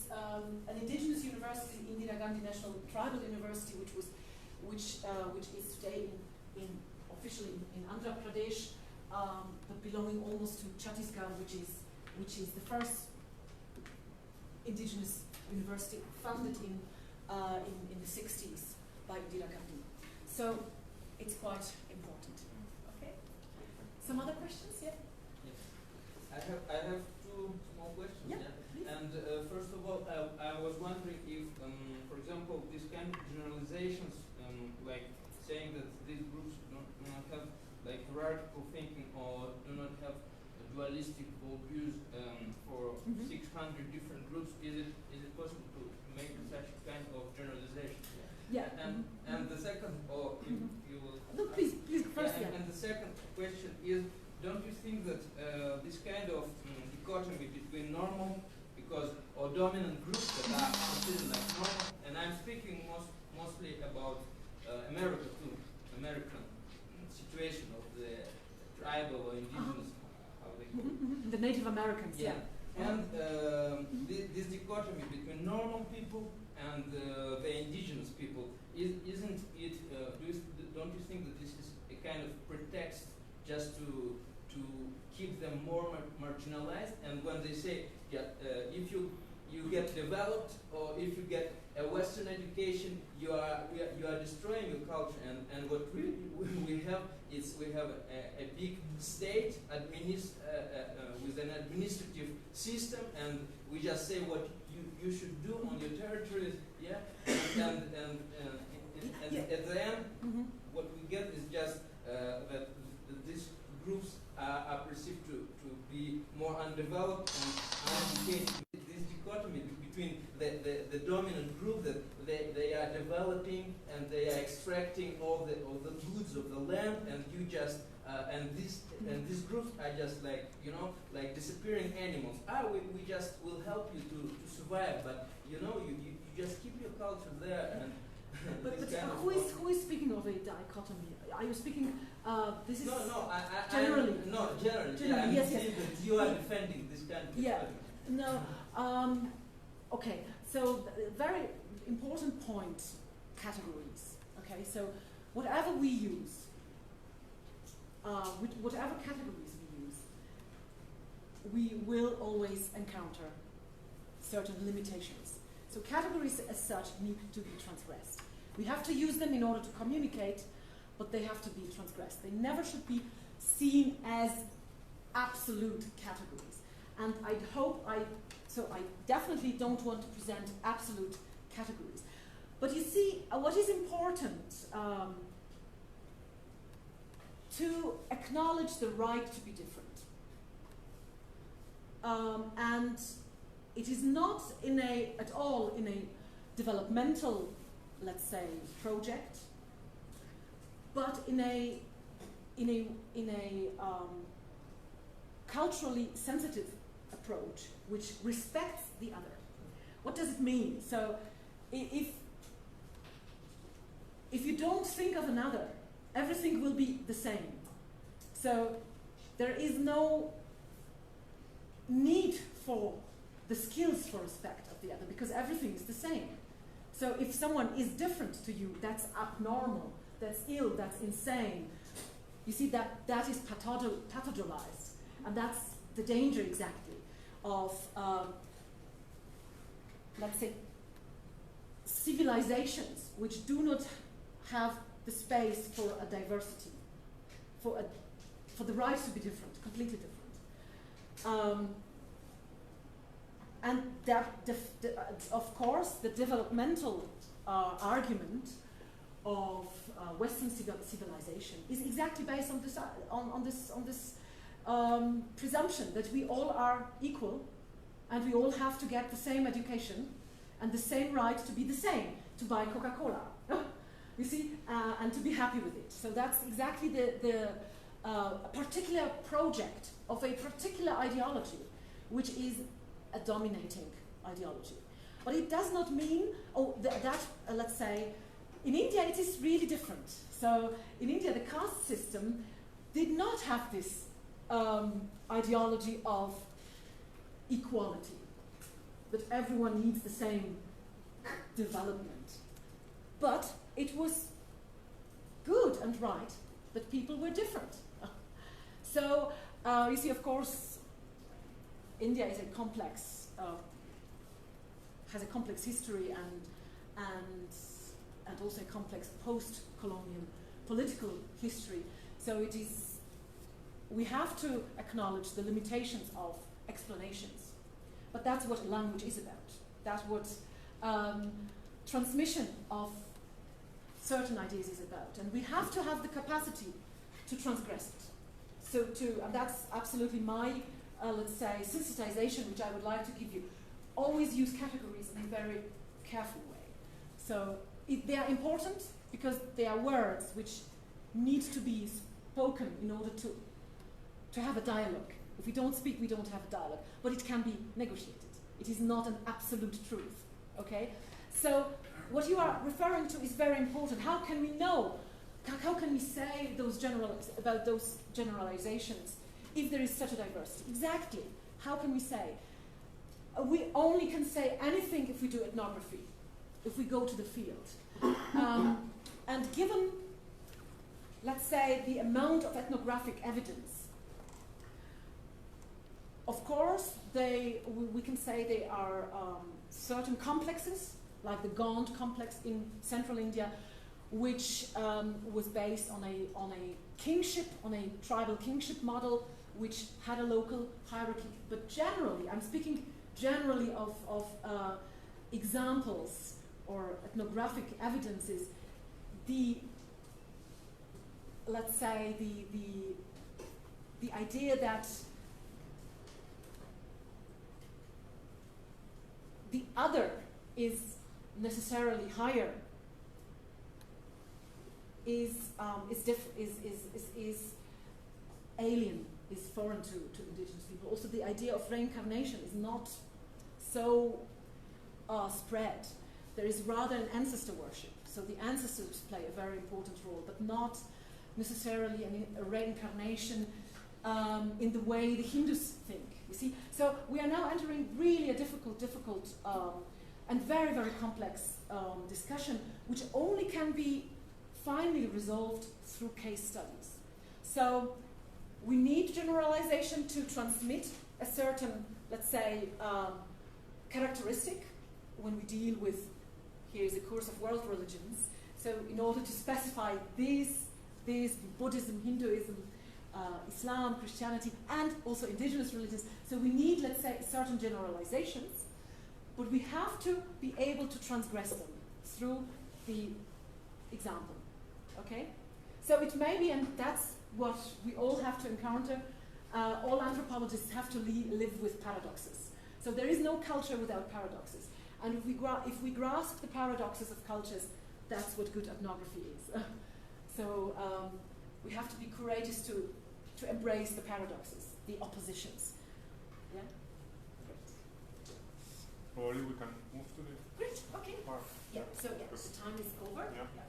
an indigenous university, Indira Gandhi National Tribal University, which is today officially in Andhra Pradesh, but belonging almost to Chhattisgarh, which is the first indigenous university founded in the 60s by Lidia Guzy. So it's quite important. Okay. Some other questions? Yeah. Yes. I have two small questions. Yeah. And first of all, I was wondering if, for example, these kind of generalizations, like saying that these groups do not have like hierarchical thinking or do not have dualistic worldviews for 600 different groups, is it possible to make such kind of generalization? Yeah. And the second, or if you will. No, please first. Yeah, and the second question is, don't you think that this kind of dichotomy between normal, or dominant groups that are considered like normal, and I'm speaking mostly about America too, American situation of the tribal or indigenous, how they call it. The Native Americans, yeah. And this dichotomy between normal people and the indigenous people, isn't it, don't you think that this is a kind of pretext just to keep them more marginalized? And when they say, if you get developed, or if you get a Western education, you are destroying your culture. And what we have is a big state with an administrative system, and we just say what you should do on your territories, yeah. And at the end, what we get is just that these groups are perceived to be more undeveloped and uneducated. This dichotomy between the dominant group that they are developing and they are extracting all the goods of the land, and you just and these groups are just like disappearing animals. We just will help you to survive, but you just keep your culture there. And but who is speaking of a dichotomy? Are you speaking? This is generally. Generally, yes. That you are defending this kind of dichotomy. No. Okay. So very important point. Categories. Okay. So whatever we use, whatever categories we use, we will always encounter certain limitations. So categories as such need to be transgressed. We have to use them in order to communicate, but they have to be transgressed. They never should be seen as absolute categories. And I definitely don't want to present absolute categories. But you see, what is important to acknowledge the right to be different. And it is not at all in a developmental, let's say, project, but in in a culturally sensitive approach, which respects the other. What does it mean? So, if you don't think of another, everything will be the same. So, there is no need for the skills for respect of the other, because everything is the same. So if someone is different to you, that's abnormal, that's ill, that's insane. You see, that is pathologized. And that's the danger exactly of, let's say, civilizations which do not have the space for a diversity, for the right to be different, completely different. And of course, the developmental argument of Western civilization is exactly based on this presumption that we all are equal, and we all have to get the same education and the same right to be the same, to buy Coca-Cola, you see, and to be happy with it. So that's exactly the particular project of a particular ideology, which is a dominating ideology. But it does not mean, let's say, in India it is really different. So in India the caste system did not have this ideology of equality, that everyone needs the same development. But it was good and right that people were different. So you see, of course, India is a complex, has a complex history and also a complex post-colonial political history. So we have to acknowledge the limitations of explanations. But that's what language is about. That's what transmission of certain ideas is about. And we have to have the capacity to transgress it. So and that's absolutely my let's say, sensitization, which I would like to give you. Always use categories in a very careful way. So they are important because they are words which need to be spoken in order to have a dialogue. If we don't speak, we don't have a dialogue. But it can be negotiated. It is not an absolute truth. Okay? So what you are referring to is very important. How can we know? How can we say about those generalizations if there is such a diversity? Exactly. How can we say? We only can say anything if we do ethnography, if we go to the field. And given, let's say, the amount of ethnographic evidence, of course, we can say they are certain complexes, like the Gaunt complex in central India, which was based on a kingship, on a tribal kingship model, which had a local hierarchy. But generally, I'm speaking generally of examples or ethnographic evidences, let's say the idea that the other is necessarily higher is alien, is foreign to indigenous people. Also, the idea of reincarnation is not so spread. There is rather an ancestor worship. So the ancestors play a very important role, but not necessarily a reincarnation in the way the Hindus think. You see, so we are now entering really a difficult and very, very complex discussion, which only can be finally resolved through case studies. So we need generalization to transmit a certain, let's say, characteristic when we deal with, here's a course of world religions. So in order to specify these Buddhism, Hinduism, Islam, Christianity, and also indigenous religions. So we need, let's say, certain generalizations, but we have to be able to transgress them through the example. Okay? So it may be, and that's what we all have to encounter, all anthropologists have to live with paradoxes. So there is no culture without paradoxes. And if we grasp the paradoxes of cultures, that's what good ethnography is. So we have to be courageous to embrace the paradoxes, the oppositions. Yeah? Great. Probably we can move to the Great, okay. part. Yeah, so yeah, the time is over. Yeah. Okay.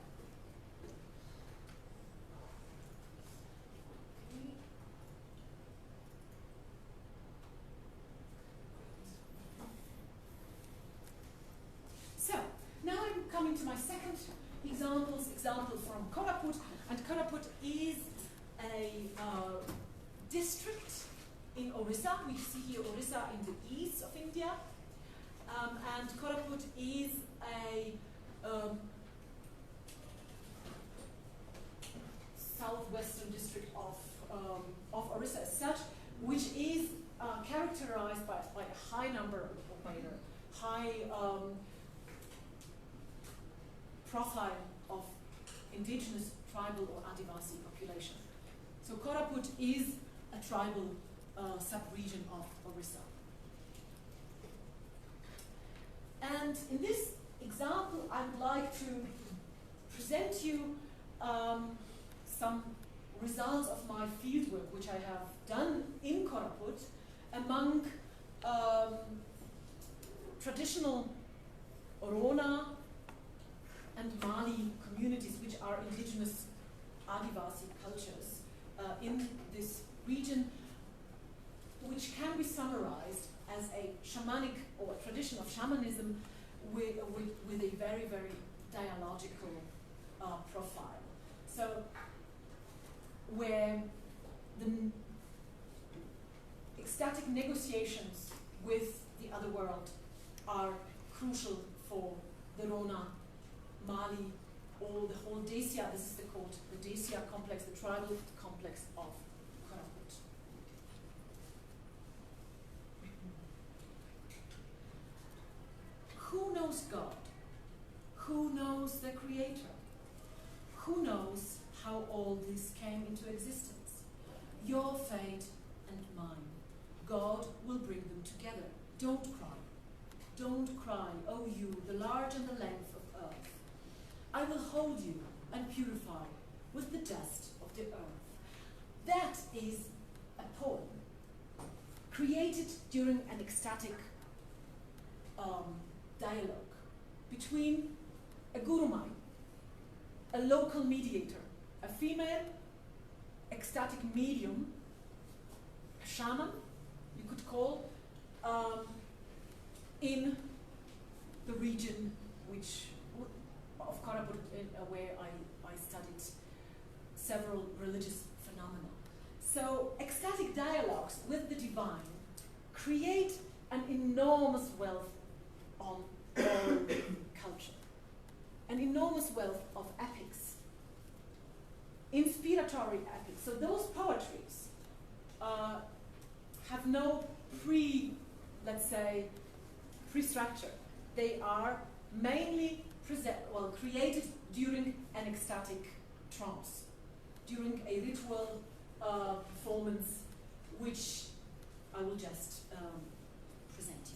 So, now I'm coming to my second example from Koraput, and Koraput is a district in Orissa. We see here Orissa in the east of India, and Koraput is a southwestern district of Orissa as such, which is characterized by a high number of high profile of indigenous, tribal or Adivasi population. So Koraput is a tribal sub-region of Orissa. And in this example, I would like to present you some results of my fieldwork, which I have done in Koraput among traditional Orona and Mali communities, which are indigenous Adivasi cultures in this region, which can be summarized as a shamanic or a tradition of shamanism with a very, very dialogical profile. So, where the ecstatic negotiations with the other world are crucial for the Rona, Mali, or the whole Desia, this is called the Desia complex, the tribal complex of Koraput. Who knows God? Who knows the Creator? Who knows how all this came into existence? Your fate and mine. God will bring them together. Don't cry. Don't cry, O you, the large and the length of earth. I will hold you and purify with the dust of the earth. That is a poem created during an ecstatic dialogue between a gurumai, a local mediator, a female ecstatic medium, a shaman, you could call, in the region of Koraput, where I studied several religious phenomena. So ecstatic dialogues with the divine create an enormous wealth on all culture, an enormous wealth of epics, inspiratory epics. So those poetries have no pre-structure. They are mainly created during an ecstatic trance, during a ritual performance, which I will just present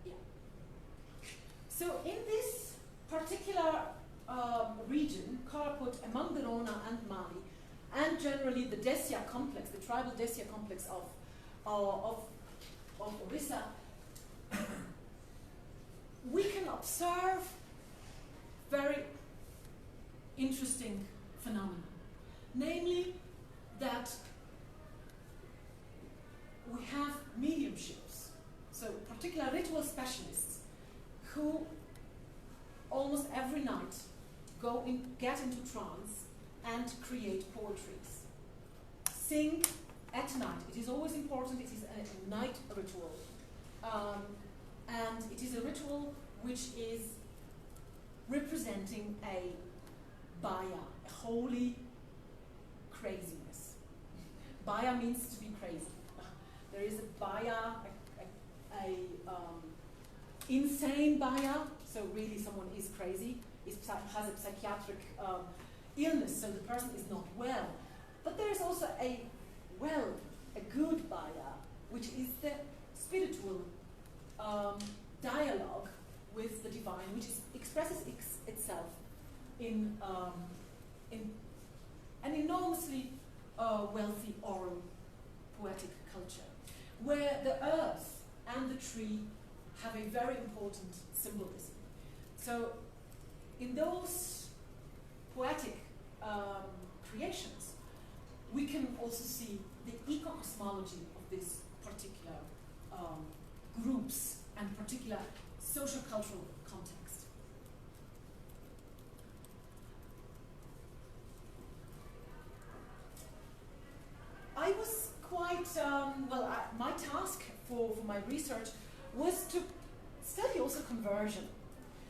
you. Yeah. So in this particular region, Koraput, among the Rona and Mali, and generally the Desia complex, the tribal Desia complex of Orissa, we can observe very interesting phenomena. Namely, that we have mediumships, so particular ritual specialists who almost every night get into trance and create poetries. Sing at night. It is always important, it is a night ritual. And it is a ritual which is representing a baya, a holy craziness. Baya means to be crazy. There is a baya, a insane baya, so really someone is crazy, has a psychiatric illness, so the person is not well. But there is also a good baya, which is the spiritual dialogue with the divine, which is expresses itself in an enormously wealthy oral poetic culture, where the earth and the tree have a very important symbolism. So in those poetic creations, we can also see the eco-cosmology of these particular groups and particular social-cultural context. I was quite, my task for my research was to study also conversion.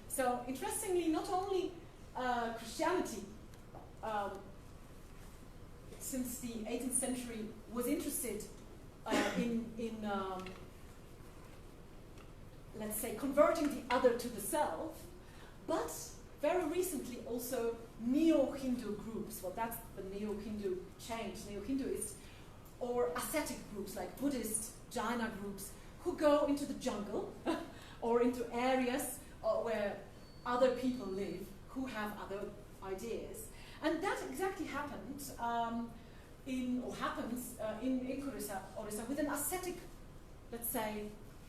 So interestingly, not only Christianity, since the 18th century, was interested in let's say, converting the other to the self, but very recently also neo-Hindu groups. Well, that's the neo-Hindu change. Neo-Hinduist or ascetic groups like Buddhist, Jaina groups who go into the jungle or into areas where other people live who have other ideas. And that exactly happened happens in Orissa with an ascetic, let's say,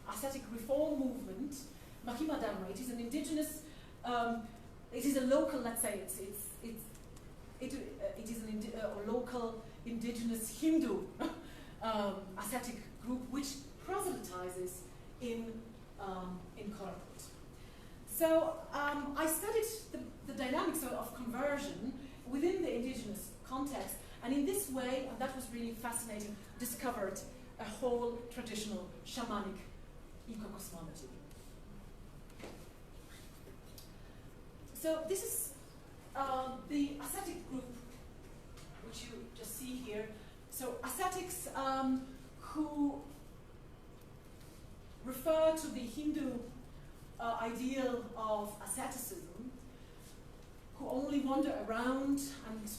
ascetic reform movement. Mahima Dharma, it is an indigenous, it is a local, let's say, it is a local indigenous Hindu ascetic group which proselytizes in Cork. So I studied the dynamics of conversion within the indigenous context, and in this way, and that was really fascinating, discovered a whole traditional shamanic eco-cosmology. So this is the ascetic group, which you just see here. So ascetics who refer to the Hindu ideal of asceticism, who only wander around and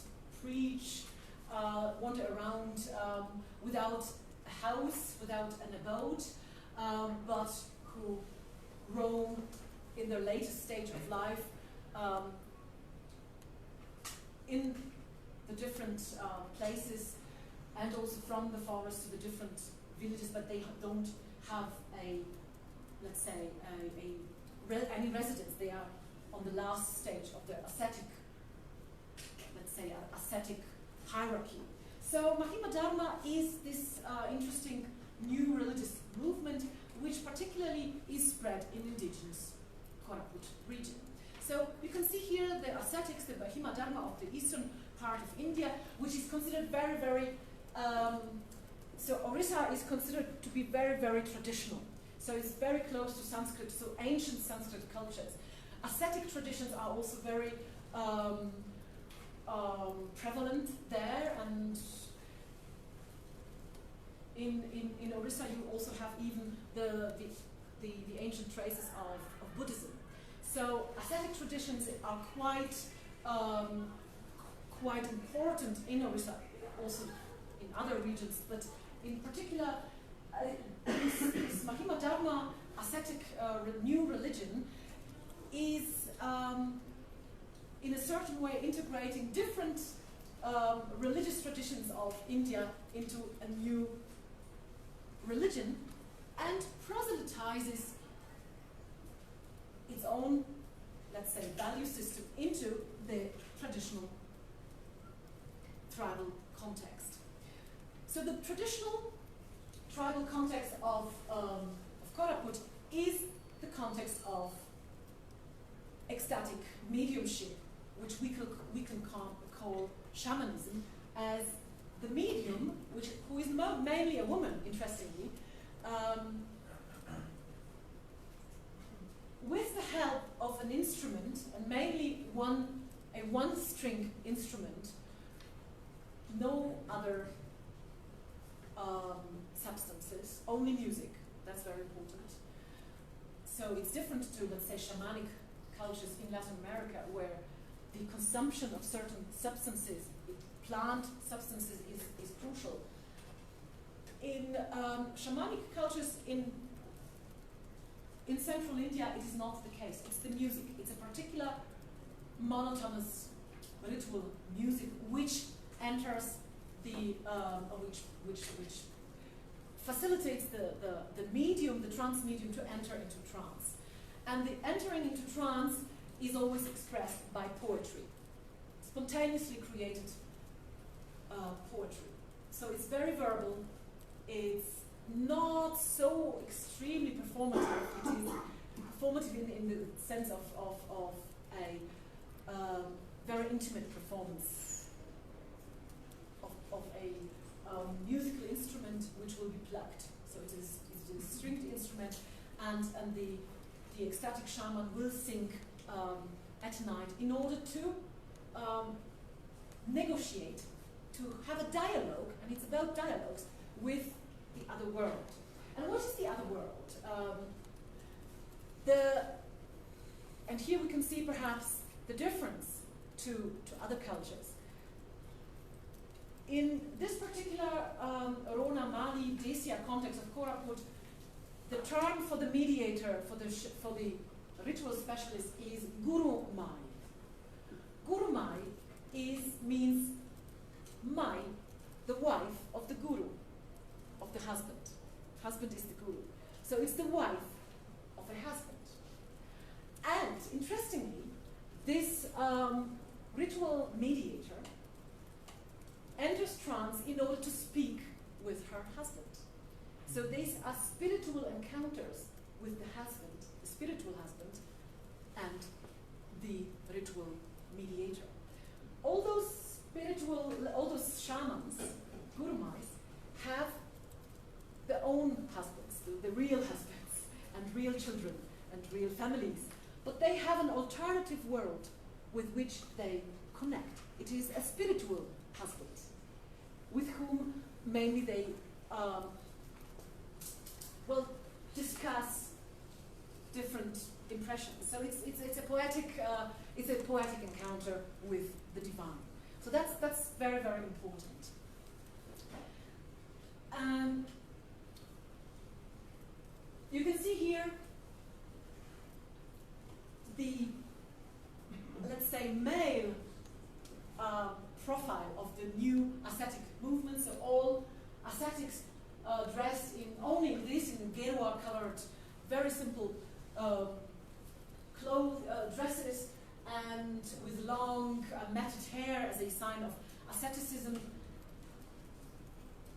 preach, wander around without a house, without an abode, but who roam in their latest stage of life in the different places, and also from the forest to the different villages, but they don't have a, let's say, any residence. They are on the last stage of the ascetic, let's say, ascetic hierarchy. So Mahima Dharma is this interesting new religious movement which particularly is spread in indigenous Koraput region. So you can see here the ascetics, the Mahima Dharma of the eastern part of India, which is considered very, very, so Orissa is considered to be very, very traditional. So it's very close to Sanskrit, so ancient Sanskrit cultures. Ascetic traditions are also very prevalent there, and in Orissa you also have even the ancient traces of Buddhism. So ascetic traditions are quite important in Orissa, also in other regions, but in particular this Mahima Dharma ascetic new religion is in a certain way integrating different religious traditions of India into a new religion, and proselytizes its own, let's say, value system into the traditional tribal context. So the traditional tribal context of Koraput is the context of ecstatic mediumship, which we can call shamanism, as the medium, who is mainly a woman, interestingly, with the help of an instrument, and mainly a one-string instrument, no other substances, only music. That's very important. So it's different to, let's say, shamanic cultures in Latin America, where the consumption of certain substances, plant substances, is crucial. In shamanic cultures in in central India, it is not the case. It's the music. It's a particular monotonous ritual music which enters the, which facilitates the medium, the trance medium, to enter into trance. And the entering into trance is always expressed by poetry, spontaneously created poetry. So it's very verbal. It's not so extremely performative. It is performative in the sense of a very intimate performance of a musical instrument which will be plucked. So it is a stringed instrument, and the ecstatic shaman will sing at night in order to negotiate, to have a dialogue, and it's about dialogues with the other world. And what is the other world? And here we can see perhaps the difference to other cultures. In this particular Rona, Mali, Desia context of Koraput, the term for the mediator, for the ritual specialist, is Guru Mai. Guru Mai means Mai, the wife of the Guru, of the husband. Husband is the Guru. So it's the wife of a husband. And interestingly, this ritual mediator enters trance in order to speak with her husband. So these are spiritual encounters with the husband, the spiritual husband, and the ritual mediator. All those shamans, gurumais, have their own husbands, the real husbands, and real children, and real families. But they have an alternative world with which they connect. It is a spiritual husband, with whom mainly they discuss different impressions. So it's a poetic encounter with the divine. So that's very, very important. You can see here the, let's say, male profile of the new ascetic movement. So all ascetics dressed in only this, in Gerua colored, very simple dresses, and with long matted hair as a sign of asceticism,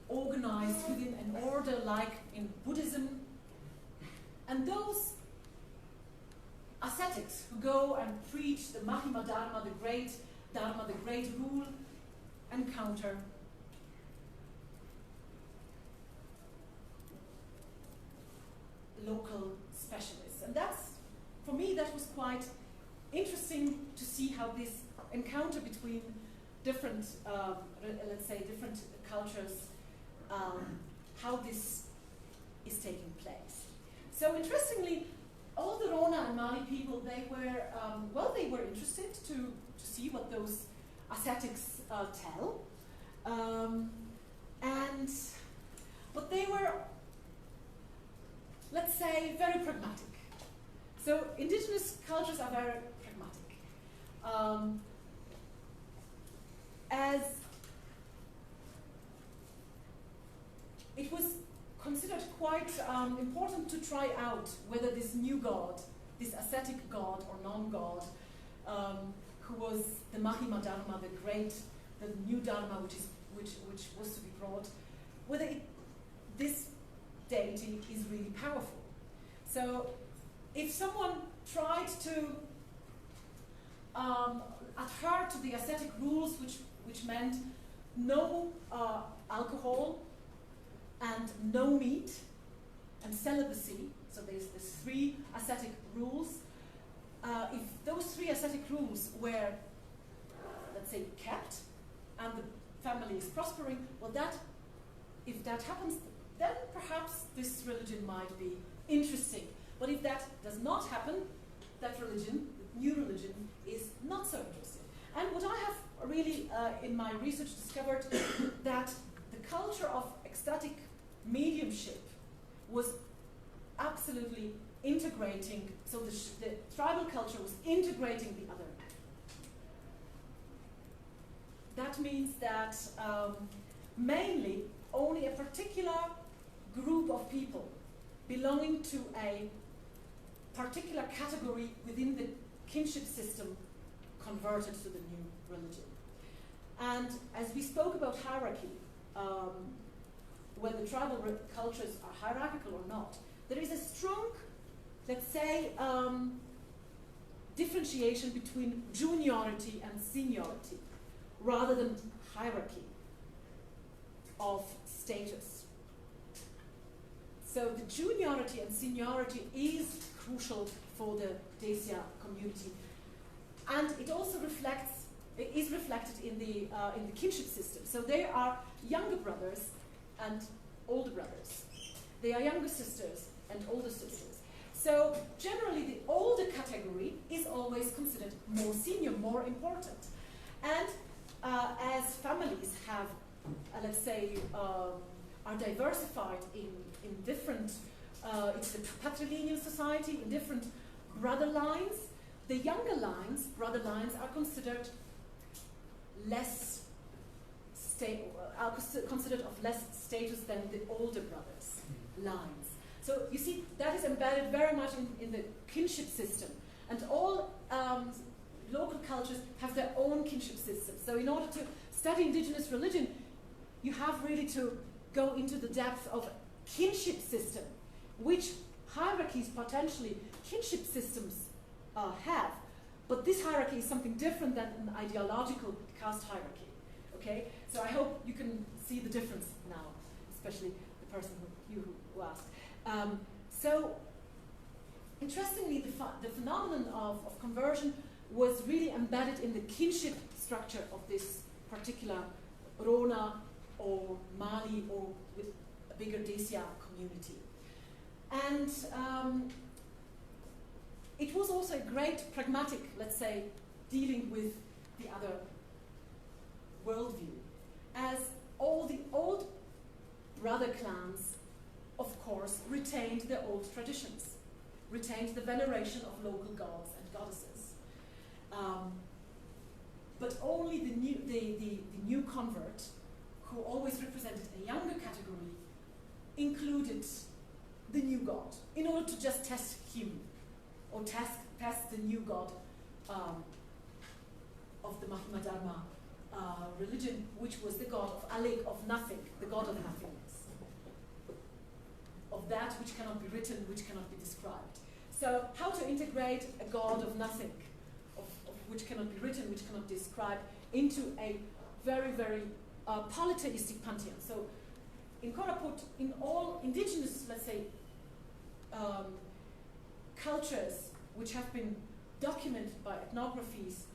organized within an order like in Buddhism. And those ascetics who go and preach the Mahima Dharma, the great Dharma, the great rule, encounter local specialists. And that's, for me, that was quite interesting to see how this encounter between different, let's say, different cultures, how this is taking place. So interestingly, all the Rona and Mali people, they were interested to see what those ascetics tell. But they were, let's say, very pragmatic. So indigenous cultures are very pragmatic. As it was considered quite important to try out whether this new god, this ascetic god or non-god, who was the Mahima Dharma, the new Dharma which was to be brought, whether this deity is really powerful. So if someone tried to adhere to the ascetic rules, which meant no alcohol and no meat and celibacy, so there's 3 ascetic rules. If those 3 ascetic rules were, let's say, kept, and the family is prospering, well, if that happens, then perhaps this religion might be interesting. But if that does not happen, that religion, the new religion, is not so interesting. And what I have really, in my research, discovered that the culture of ecstatic mediumship was absolutely integrating, so the tribal culture was integrating the other. That means that mainly only a particular group of people belonging to a particular category within the kinship system converted to the new religion. And as we spoke about hierarchy, whether tribal cultures are hierarchical or not, there is a strong, let's say, differentiation between juniority and seniority, rather than hierarchy of status. So the juniority and seniority is crucial for the Desia community, and it also is reflected in the kinship system. So there are younger brothers and older brothers. They are younger sisters and older sisters. So generally, the older category is always considered more senior, more important, and as families have, let's say, are diversified in different, it's the patrilineal society, in different brother lines. The younger lines, brother lines, are considered less considered of less status than the older brothers' lines. So you see, that is embedded very much in the kinship system, and all local cultures have their own kinship system. So in order to study indigenous religion, you have really to go into the depth of kinship system, which hierarchies potentially kinship systems have, but this hierarchy is something different than an ideological caste hierarchy. Okay, so I hope you can see the difference now, especially the person who asked. So interestingly, the phenomenon of conversion was really embedded in the kinship structure of this particular Rona or Mali or with a bigger Desia community. And it was also a great pragmatic, let's say, dealing with the other worldview, as all the old brother clans, of course, retained their old traditions, retained the veneration of local gods and goddesses. But only the new convert, who always represented a younger category, included the new god in order to just test him, or test the new god of the Mahima Dharma religion, which was the god of Alek, of nothing, the god of nothingness, of that which cannot be written, which cannot be described. So how to integrate a god of nothing, of which cannot be written, which cannot be described, into a very, very polytheistic pantheon. So in Koraput, in all indigenous, let's say, cultures which have been documented by ethnographies,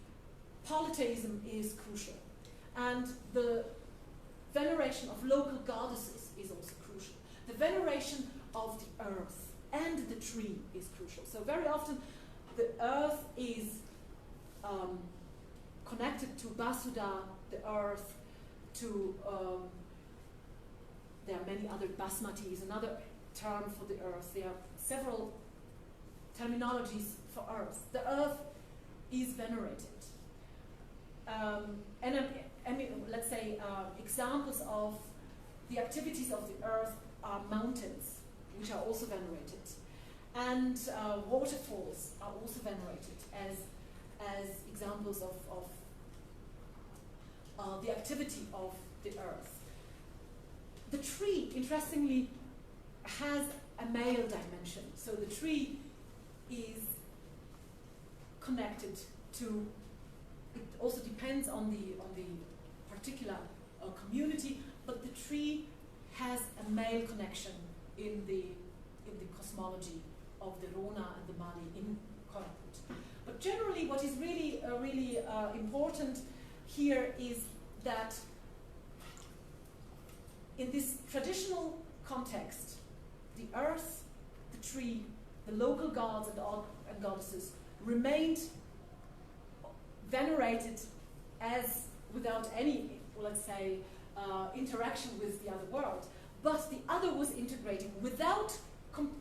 polytheism is crucial. And the veneration of local goddesses is also crucial. The veneration of the earth and the tree is crucial. So very often the earth is connected to Basuda, the earth, to, there are many other, Basmati is another term for the earth. There are several terminologies for earth. The earth is venerated. And let's say examples of the activities of the earth are mountains, which are also venerated, and waterfalls are also venerated as examples of the activity of the earth. The tree, interestingly, has a male dimension. So the tree is connected to, it also depends on the particular community, but the tree has a male connection in the cosmology of the Rona and the Mali in Koraput. But generally, what is really important here is that in this traditional context, the earth, the tree, the local gods and goddesses remained venerated as without any, let's say, interaction with the other world. But the other was integrating without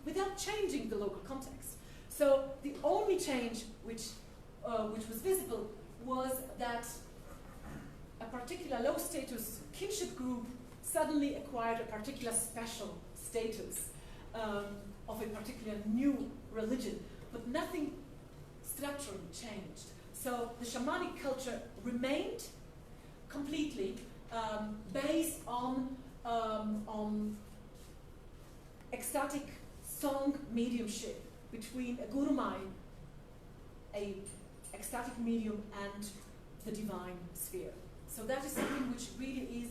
without changing the local context. So the only change which was visible was that a particular low status kinship group suddenly acquired a particular special status of a particular new religion, but nothing structurally changed. So the shamanic culture remained completely based on ecstatic song mediumship between a gurumai, a ecstatic medium, and the divine sphere. So that is something which really is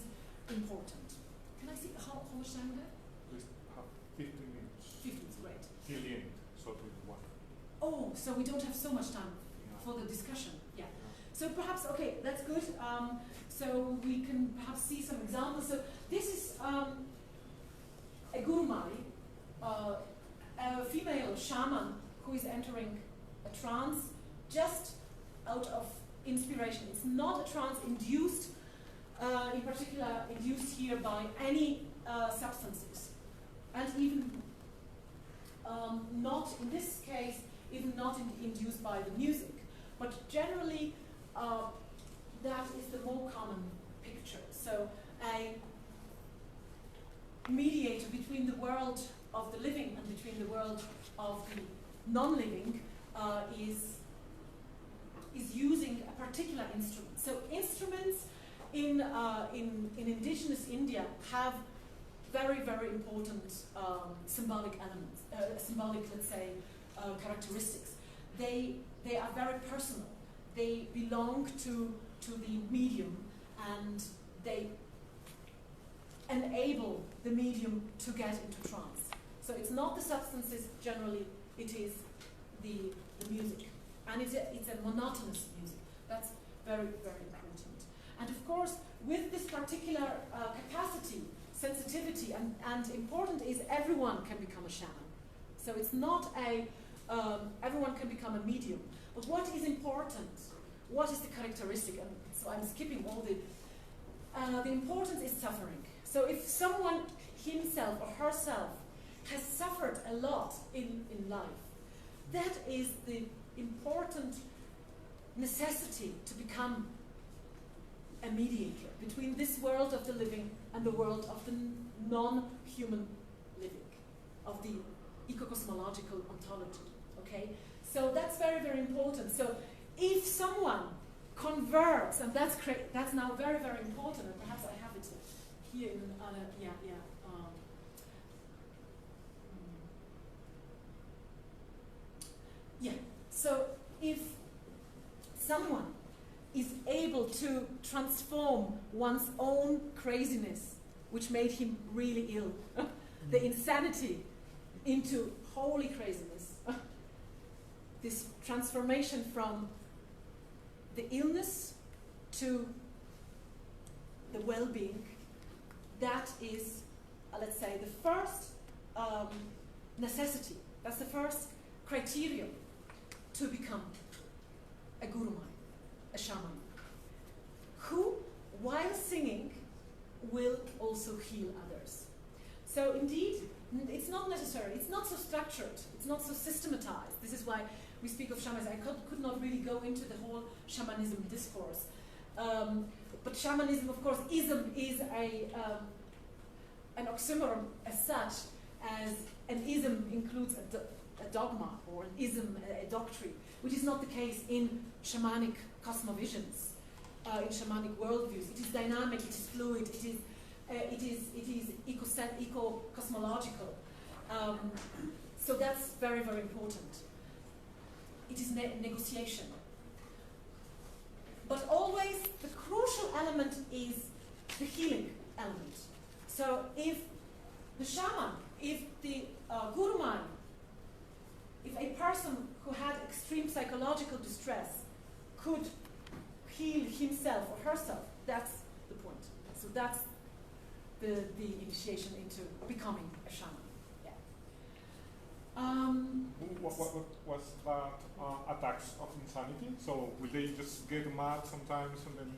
important. Can I see how much time we have? We have 15 minutes. 15 is great. Till the end, so to one. Oh, so we don't have so much time Yeah. for the discussion. Yeah. Yeah. So perhaps, okay, that's good. So we can perhaps see some examples. So this is a gurumai, a female shaman who is entering a trance just out of inspiration. It's not a trance induced, in particular induced here by any substances. And even not, in this case, even not induced by the music. But generally, that is the more common picture. So a mediator between the world of the living and between the world of the non-living is using a particular instrument. So instruments in indigenous India have very, very important symbolic elements, symbolic, let's say, characteristics. They are very personal. They belong to the medium, and they enable the medium to get into trance. So it's not the substances generally, it is the music. And it's a monotonous music. That's very, very important. And of course, with this particular capacity, sensitivity, and important is everyone can become a shaman. So it's not everyone can become a medium. But what is important? What is the characteristic? And so I'm skipping all the importance is suffering. So if someone himself or herself has suffered a lot in life, that is the important necessity to become a mediator between this world of the living and the world of the non-human living, of the eco-cosmological ontology. Okay, so that's very, very important. So if someone converts, and that's now very, very important, and perhaps I have it here in So if someone is able to transform one's own craziness, which made him really ill, the insanity into holy craziness, this transformation from the illness to the well-being, that is, let's say, the first necessity. That's the first criterion to become a gurumai, a shaman, who, while singing, will also heal others. So indeed, it's not necessary, it's not so structured, it's not so systematized. This is why we speak of shamanism. I could not really go into the whole shamanism discourse. But shamanism, of course, ism is an oxymoron as such, as an ism includes a dogma, or an ism, a doctrine, which is not the case in shamanic cosmovisions, in shamanic worldviews. It is dynamic, it is fluid, it is eco-cosmological. So that's very, very important. It is negotiation. But always the crucial element is the healing element. So if the shaman, if the gurumai, if a person who had extreme psychological distress could heal himself or herself, that's the point. So that's the initiation into becoming a shaman. Yeah. What was that attacks of insanity? So will they just get mad sometimes and then?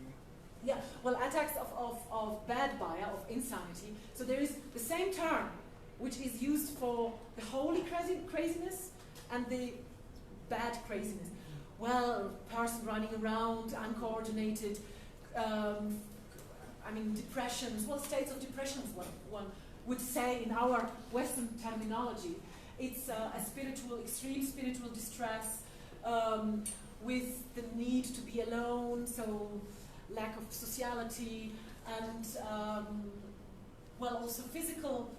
Yeah, well, attacks of bad baya, of insanity. So there is the same term which is used for the holy craziness and the bad craziness. Well, person running around, uncoordinated, depressions, states of depressions, one would say in our Western terminology. It's a extreme spiritual distress, with the need to be alone, so lack of sociality, and also physical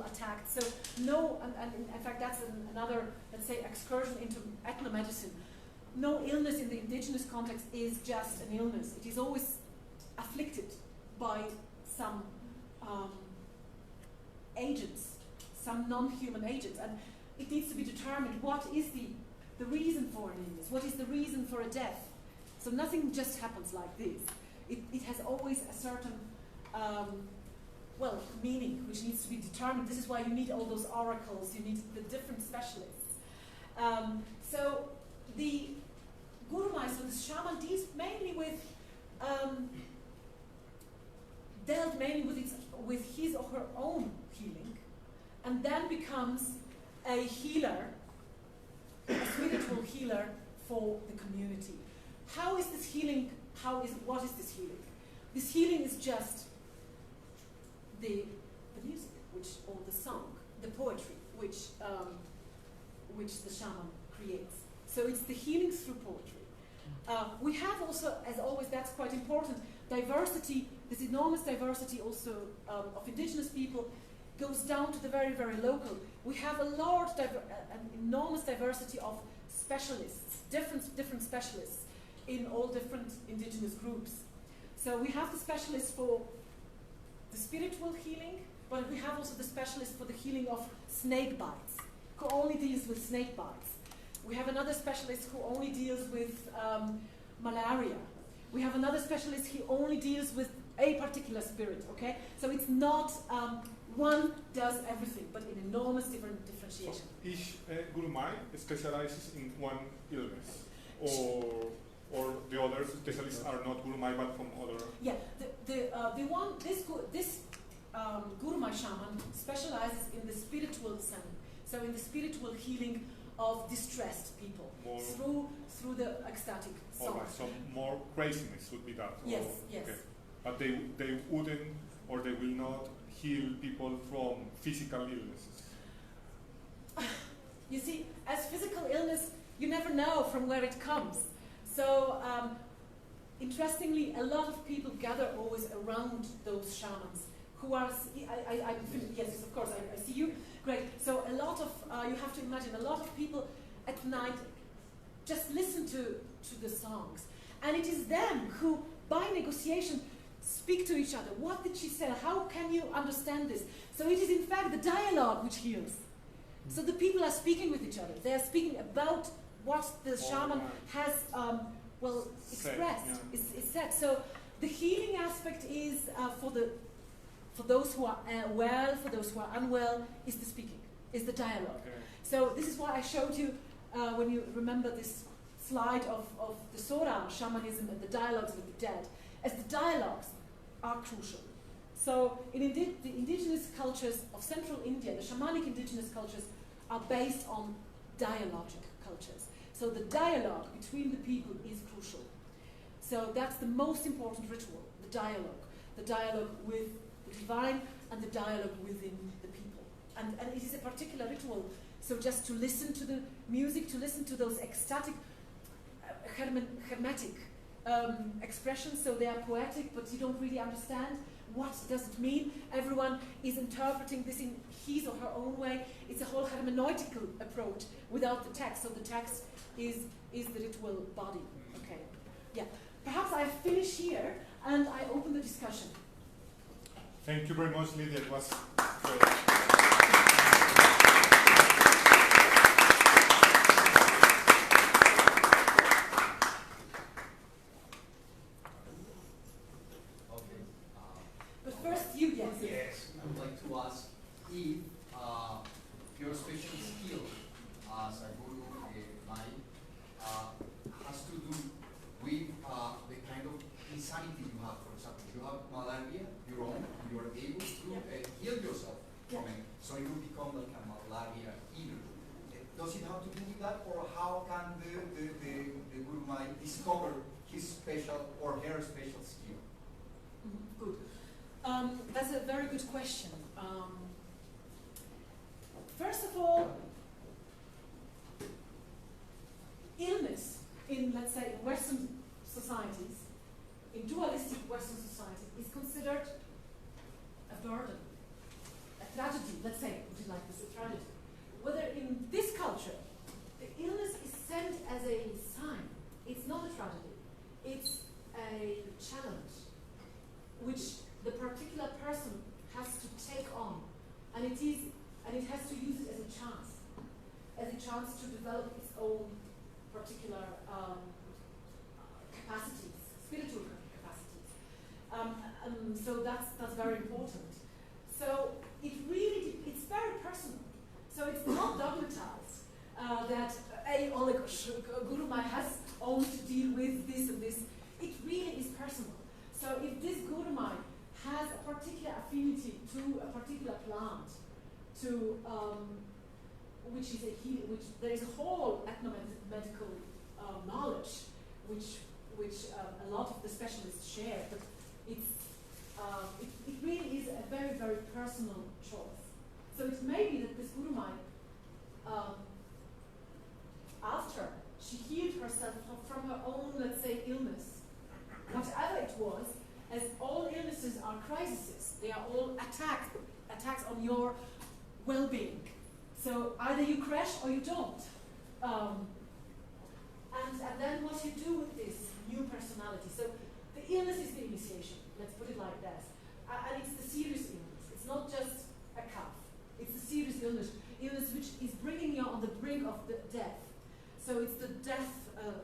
attacks. So and in fact that's another, let's say, excursion into ethnomedicine. No illness in the indigenous context is just an illness. It is always afflicted by some agents, some non-human agents, and it needs to be determined what is the reason for an illness, what is the reason for a death. So nothing just happens like this. It has always a certain meaning which needs to be determined. This is why you need all those oracles, you need the different specialists. So the gurumai, so the shaman, deals mainly with dealt mainly with his or her own healing, and then becomes a healer, a spiritual healer for the community. How is this healing? What is this healing? This healing is just the music, or the song, the poetry, which the shaman creates. So it's the healing through poetry. We have also, as always, that's quite important, diversity. This enormous diversity also of indigenous people goes down to the very, very local. We have an enormous diversity of specialists, different specialists in all different indigenous groups. So we have the specialists for the spiritual healing, but we have also the specialist for the healing of snake bites, who only deals with snake bites. We have another specialist who only deals with malaria. We have another specialist who only deals with a particular spirit, okay? So it's not one does everything, but in enormous differentiation. So each gurumai specializes in one illness, or the other specialists are not gurumai but from other. Yeah, this gurumai shaman specializes in the spiritual center, so in the spiritual healing of distressed people through the ecstatic songs. All right, so more craziness would be that. Yes, yes. Okay. But they wouldn't, or they will not heal people from physical illnesses. You see, as physical illness, you never know from where it comes. So, interestingly, a lot of people gather always around those shamans who are, yes, of course, I see you. Great. So a lot of, you have to imagine, a lot of people at night just listen to the songs. And it is them who, by negotiation, speak to each other. What did she say? How can you understand this? So it is in fact the dialogue which heals. So the people are speaking with each other. They are speaking about what the shaman has, expressed, is said. So the healing aspect is for those who are well, for those who are unwell, is the speaking, is the dialogue. Okay. So this is why I showed you, when you remember this slide of the Sora shamanism and the dialogues with the dead, as the dialogues are crucial. So in the indigenous cultures of central India, the shamanic indigenous cultures are based on dialogic cultures. So the dialogue between the people is crucial. So that's the most important ritual, the dialogue with the divine and the dialogue within the people. And it is a particular ritual. So just to listen to the music, to listen to those ecstatic, hermetic expressions, so they are poetic, but you don't really understand what does it mean. Everyone is interpreting this in his or her own way. It's a whole hermeneutical approach without the text. So the text is the ritual body. Okay. Yeah. Perhaps I finish here and I open the discussion. Thank you very much, Lidia. It was But first, you, yes. Yes, I would like to ask if your special skill as a guru has to do with the kind of insanity you have. For example, you have malaria, your own, you are able to heal yourself from it. So you become like a malaria healer. Does it have to do with that, or how can the Guru Mai discover his special or her special skill? Good. That's a very good question. First of all, illness in, let's say, Western societies, in dualistic Western societies, is considered a burden, a tragedy, let's say, would you like this, a tragedy. Whether in this culture, the illness is sent as a sign. It's not a tragedy. It's a challenge, which the particular person has to take on, and it has to use it as a chance to develop its own particular capacities, spiritual capacities. So that's very important. So it's very personal. So it's not dogmatized that oh my gosh, Guru Mai has only to deal with this and this. It really is personal. So if this Guru Mai has a particular affinity to a particular plant, to which there is a whole ethnomedical knowledge which a lot of the specialists share, but it really is a very, very personal choice. So it may be that this Guru Mai, after she healed herself from her own, let's say, illness, whatever it was, as all illnesses are crises, they are all attacks on your well-being. So either you crash or you don't. And then what you do with this new personality. So the illness is the initiation, let's put it like that. And it's the serious illness. It's not just a cough. It's the serious illness which is bringing you on the brink of the death. So it's the death,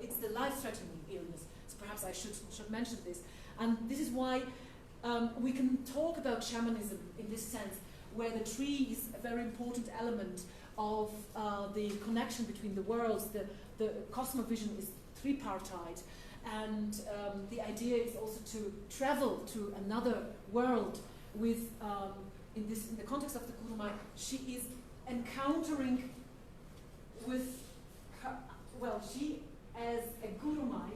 it's the life-threatening illness. So perhaps I should mention this. And this is why we can talk about shamanism in this sense, where the tree is a very important element of the connection between the worlds. The cosmovision is tripartite, and the idea is also to travel to another world with, in the context of the Guru Mai, she is encountering with her, well, she as a Guru Mai,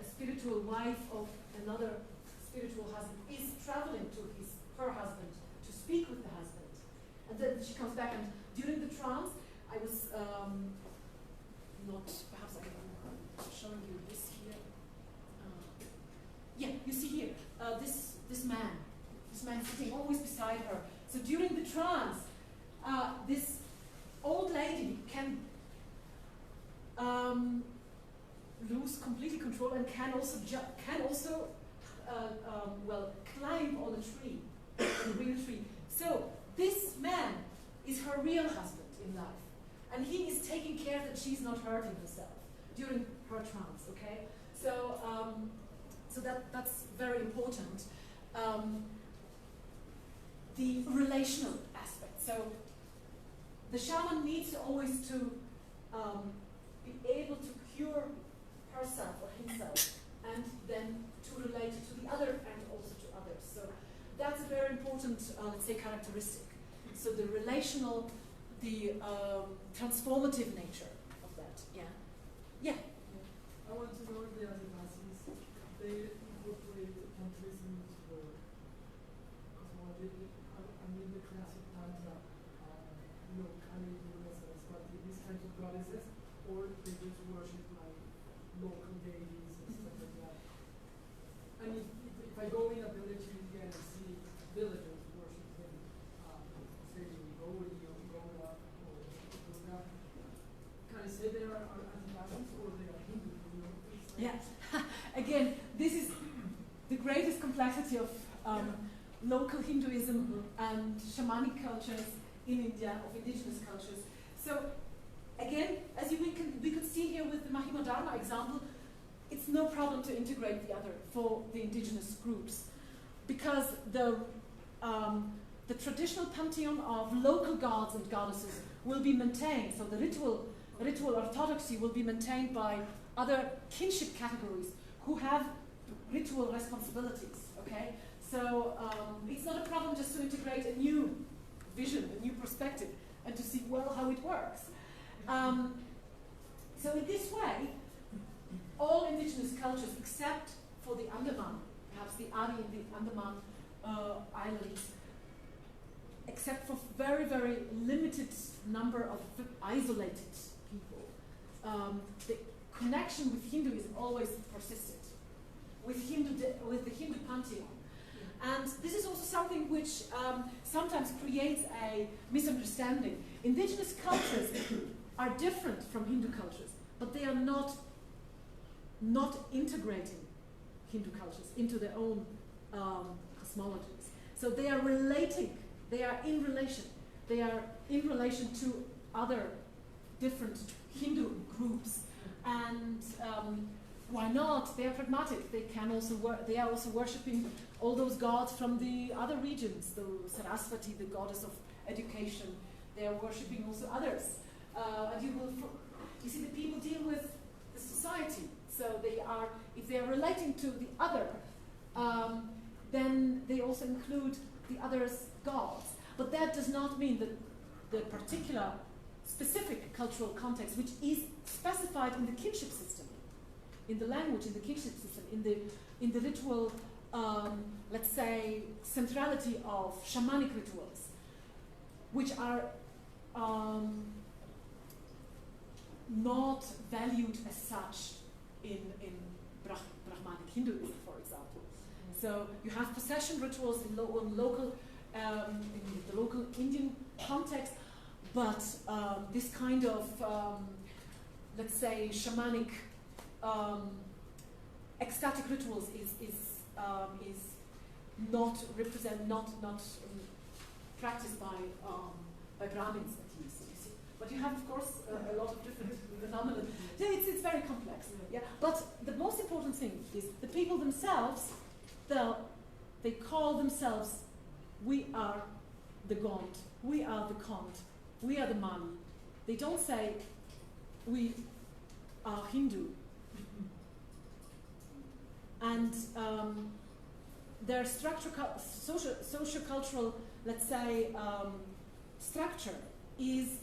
a spiritual wife of another spiritual husband, is traveling to her husband to speak with the husband. And then she comes back, and during the trance, I was perhaps I'm showing you this here. Yeah, you see here, this man sitting always beside her. So during the trance, this old lady can lose completely control and can also climb on a tree, on a real tree. So this man is her real husband in life, and he is taking care that she's not hurting herself during her trance. Okay, so that's very important. The relational aspect. So the shaman needs always to be able to cure herself or himself, and then to relate to the other and also to others. So that's a very important, let's say, characteristic. So the relational, the transformative nature of that. Yeah. Yeah. I want to know if the Adivasis, they incorporate tantrism into the cosmology. I mean the classic tantra, Kali, Durga, Saraswati, these kinds of goddesses, or they just worship like local deities and stuff like that. And if I go in a village in India and I see villagers worshiping, say, Gauri or Gaura or Durga, can I say they are Adivasis or they are Hindu? Yeah. Again, this is the greatest complexity of local Hinduism and shamanic cultures in India, of indigenous cultures. So again, as we could see here with the Mahima Dharma example, it's no problem to integrate the other for the indigenous groups, because the traditional pantheon of local gods and goddesses will be maintained. So the ritual orthodoxy will be maintained by other kinship categories who have ritual responsibilities. Okay, So it's not a problem just to integrate a new vision, a new perspective, and to see, well, how it works. So in this way, all indigenous cultures, except for the Andaman, perhaps the Adi and the Andaman islands, except for very, very limited number of isolated people, the connection with Hinduism always persisted, with the Hindu pantheon. And this is also something which sometimes creates a misunderstanding. Indigenous cultures are different from Hindu cultures, but they are not integrating Hindu cultures into their own cosmologies. So they are relating, they are in relation to other different Hindu groups. And why not? They are pragmatic. They can also they are also worshipping all those gods from the other regions. The Saraswati, the goddess of education. They are worshipping also others. And you see, the people deal with the society. So they are, if they are relating to the other, then they also include the other's gods. But that does not mean that the particular specific cultural context, which is specified in the kinship system, in the language, in the kinship system, in the ritual, let's say, centrality of shamanic rituals, which are not valued as such in Brahmanic Hinduism, for example. So you have possession rituals in the local Indian context, but this kind of, let's say, shamanic ecstatic rituals is not practiced by Brahmins, at least. You see. But you have, of course, a lot of different phenomena. It's very complex. Yeah. But the most important thing is the people themselves. They call themselves, we are the Gond, we are the Kond, we are the Mali. They don't say, we are Hindu. And their socio-cultural, let's say, structure is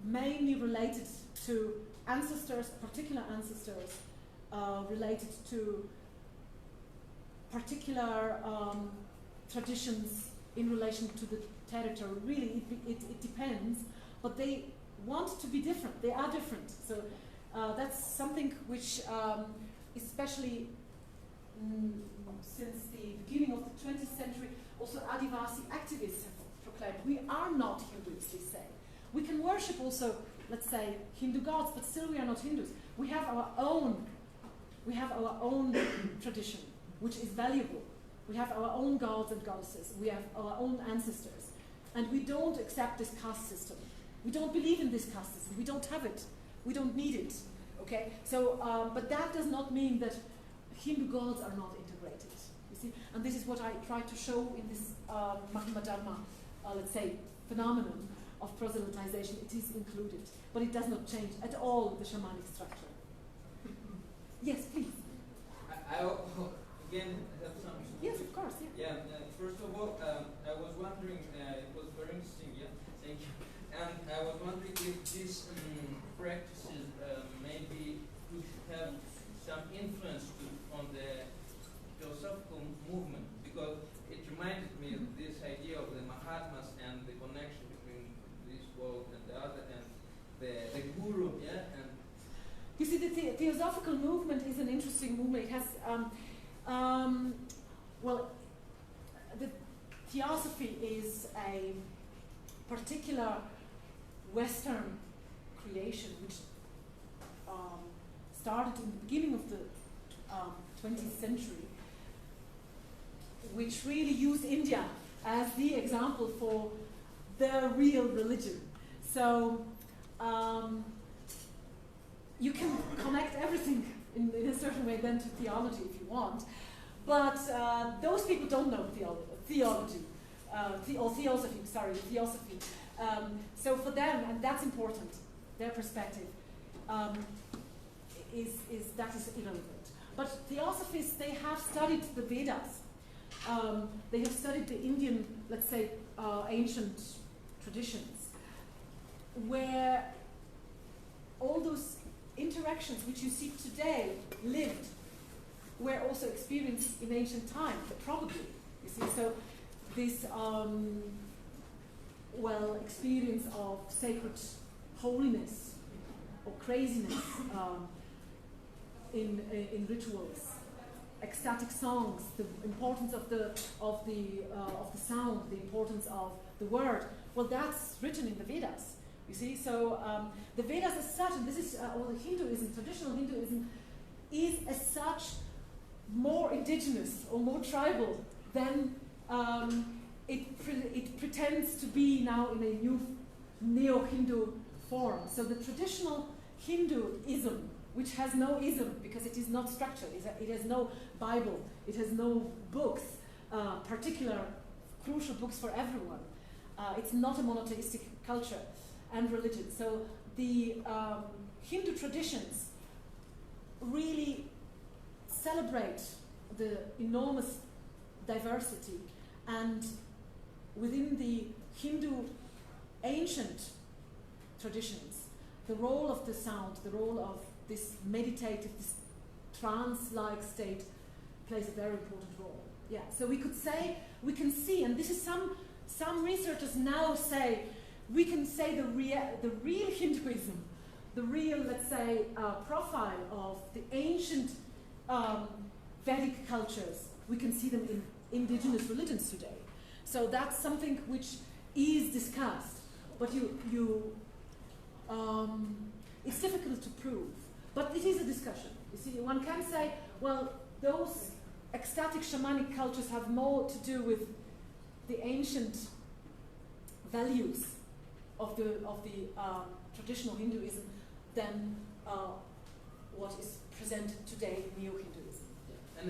mainly related to ancestors, particular ancestors, related to particular traditions in relation to the territory. Really, it depends, but they want to be different. They are different. So that's something which, especially since the beginning of the 20th century, also Adivasi activists have proclaimed, we are not Hindus, they say. We can worship also, let's say, Hindu gods, but still we are not Hindus. We have our own tradition, which is valuable. We have our own gods and goddesses. We have our own ancestors. And we don't accept this caste system. We don't believe in this caste system. We don't have it. We don't need it. Okay? So, but that does not mean that Hindu gods are not integrated. You see? And this is what I try to show in this Mahima Dharma, let's say, phenomenon of proselytization. It is included. But it does not change at all the shamanic structure. Yes, please. I again have some. Yes, of course. Yeah. First of all, I was wondering. It was very interesting. Yeah, thank you. And I was wondering if these practices maybe could have some influence on the philosophical movement, because it reminded me of this idea of the Mahatmas and the connection between this world and the other, and the guru. Yeah. And you see, the theosophical movement is an interesting movement. It has, well, the theosophy is a particular Western creation which started in the beginning of the 20th century, which really used India as the example for the real religion. So you can connect everything in a certain way then to theology if you want, but those people don't know theology, or theosophy, sorry, theosophy. So for them, and that's important, their perspective, that is irrelevant. But theosophists, they have studied the Vedas. They have studied the Indian, let's say, ancient traditions, where all those interactions which you see today lived were also experienced in ancient time, probably. You see, so this experience of sacred holiness or craziness in rituals, ecstatic songs, the importance of the sound, the importance of the word. Well, that's written in the Vedas. You see, so the Vedas as such, and this is or the Hinduism, traditional Hinduism, is as such more indigenous or more tribal than it pretends to be now in a new neo-Hindu form. So the traditional Hinduism, which has no ism because it is not structured, it has no Bible, it has no books, particular crucial books for everyone. It's not a monotheistic culture and religion. So the Hindu traditions really celebrate the enormous diversity, and within the Hindu ancient traditions, the role of the sound, the role of this meditative, this trance-like state plays a very important role. Yeah, so we could say, we can see, and this is some researchers now say, we can say the real Hinduism, the real, let's say, profile of the ancient Vedic cultures, we can see them in indigenous religions today. So that's something which is discussed, but it's difficult to prove. But it is a discussion. You see, one can say, well, those ecstatic shamanic cultures have more to do with the ancient values of the traditional Hinduism than what is presented today in neo-Hinduism. And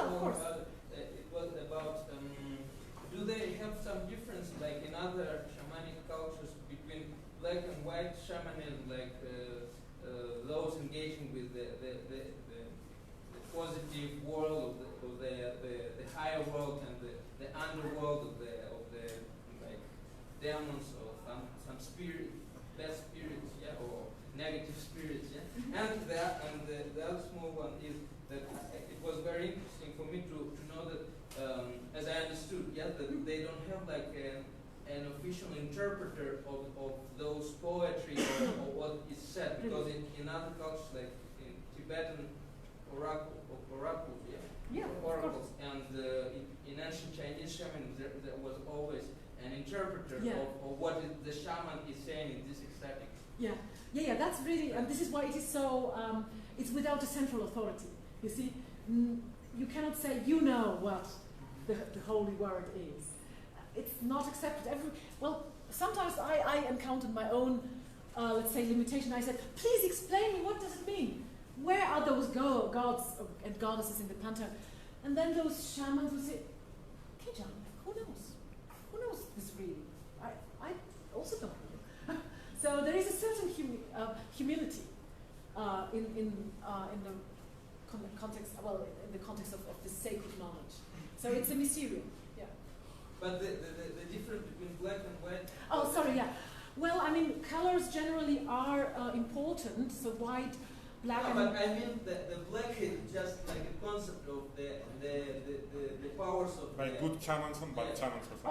of course. It was about, do they have some difference, like in other shamanic cultures, between black and white shamanism, like those engaging with the positive world of the higher world and the underworld of the like demons or some spirit, bad spirits, yeah, or negative spirits, yeah. And the other small one is that it was very interesting for me to know that, as I understood, yeah, that they don't have like an official interpreter of those poetry or what is said, because in other cultures, like in Tibetan oracles, oracles, and in ancient Chinese shamanism, there was always an interpreter of what the shaman is saying in this ecstatic. Yeah, that's really, and this is why it is so, it's without a central authority. You see, you cannot say, you know what the holy word is. It's not accepted. Sometimes I encountered my own, let's say, limitation. I said, please explain me, what does it mean? Where are those gods and goddesses in the pantheon? And then those shamans would say, okay, John, who knows? Who knows this really? I also don't know. So there is a certain humility in the context, in the context of this sacred knowledge. So it's a mysterium, yeah. But the difference between black and white? Oh, sorry, yeah. Well, I mean, colors generally are important, so white, black, and... But I mean, the black is just like a concept of the powers of... Like good shamans and bad shamans or something.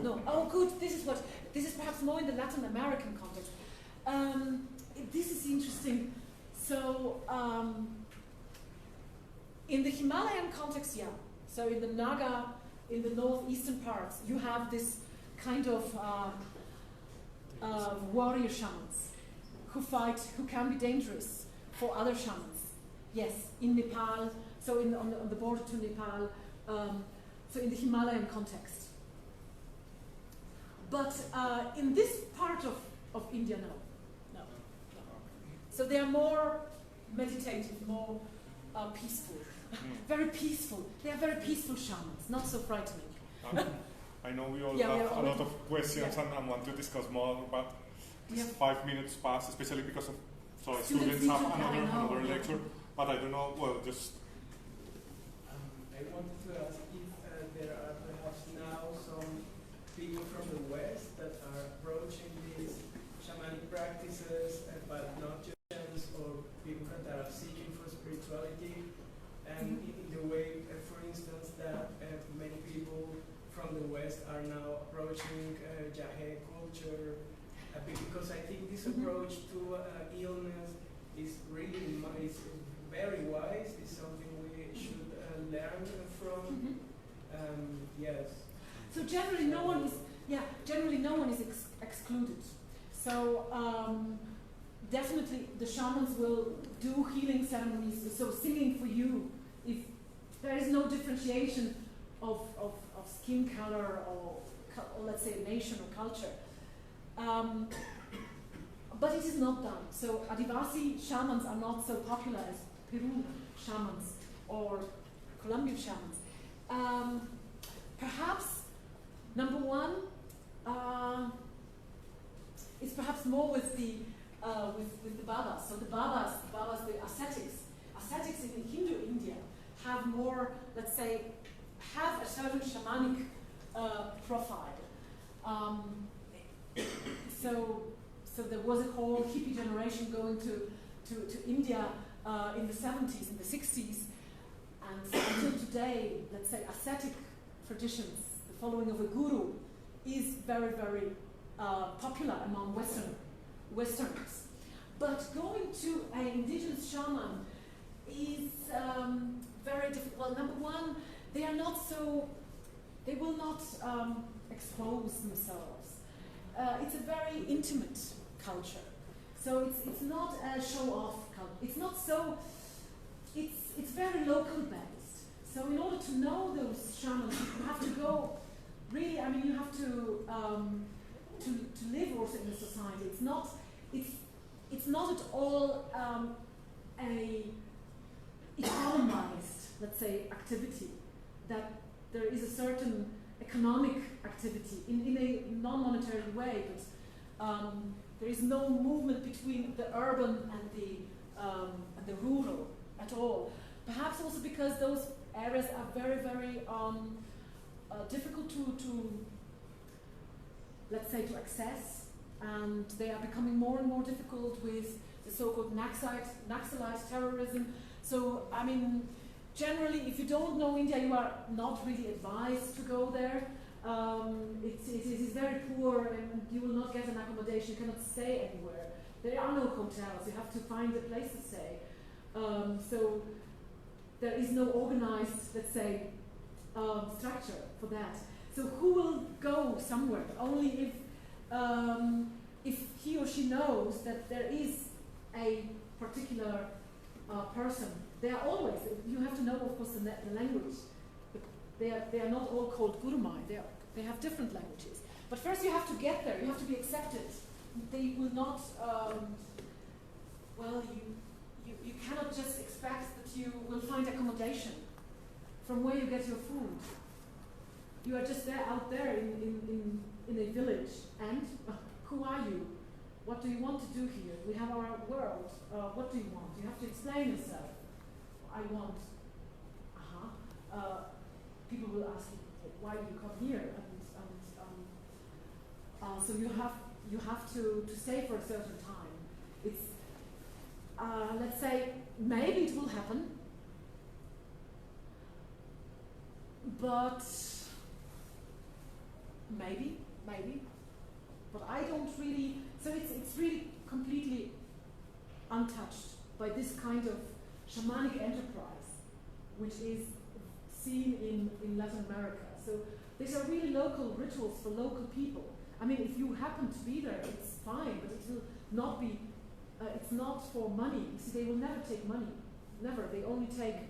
No. Oh, good. This is perhaps more in the Latin American context. This is interesting. So, in the Himalayan context, yeah. So in the Naga, in the northeastern parts, you have this kind of warrior shamans who fight, who can be dangerous for other shamans. Yes, in Nepal, so on the border to Nepal, so in the Himalayan context. But in this part of India, no. So they are more meditative, more peaceful, very peaceful. They are very peaceful shamans, not so frightening. I know we all have a lot of questions and want to discuss more, but 5 minutes pass, especially because of So students have another lecture, but I don't know, well, just... I wanted to ask if there are perhaps now some people from the West that are approaching these shamanic practices, but not just or people that are seeking for spirituality, and in the way, for instance, that many people from the West are now approaching Jahe culture, because I think this approach to illness is really is very wise. It's something we should learn from. Yes. So generally, no one is excluded. So definitely, the shamans will do healing ceremonies. So singing for you, if there is no differentiation of skin color or let's say nation or culture. But it is not done. So Adivasi shamans are not so popular as Peru shamans or Colombian shamans. Perhaps number one is perhaps more with the Babas. So the Babas, the ascetics in Hindu India have more, let's say, have a certain shamanic profile. So there was a whole hippie generation going to India in the 70s, in the 60s, and until today, let's say, ascetic traditions, the following of a guru, is very, very popular among Westerners. But going to an indigenous shaman is very difficult. Well, number one, they will not expose themselves. It's a very intimate culture. So it's not a show-off culture. It's not so, it's very local based. So in order to know those shamans, you have to go, really, I mean, you have to live also in the society. It's not at all a economized, let's say, activity, that there is a certain economic activity in a non-monetary way, but there is no movement between the urban and the rural at all. Perhaps also because those areas are very, very difficult to, let's say, to access, and they are becoming more and more difficult with the so-called Naxalite terrorism. So, I mean, generally, if you don't know India, you are not really advised to go there. It is very poor, and you will not get an accommodation. You cannot stay anywhere. There are no hotels. You have to find a place to stay. So there is no organized, let's say, structure for that. So who will go somewhere? Only if he or she knows that there is a particular person. They are always, you have to know, of course, the language. But they are not all called Gurumai. They have different languages. But first you have to get there. You have to be accepted. They will not, you cannot just expect that you will find accommodation from where you get your food. You are just there, out there in a village. And who are you? What do you want to do here? We have our world. What do you want? You have to explain yourself. I want. People will ask you, why do you come here? So you have to stay for a certain time. It's let's say maybe it will happen, but maybe, but I don't really. So it's really completely untouched by this kind of shamanic enterprise, which is seen in Latin America. So these are really local rituals for local people. I mean, if you happen to be there, it's fine, but it will not be, it's not for money. You see, they will never take money. Never. They only take,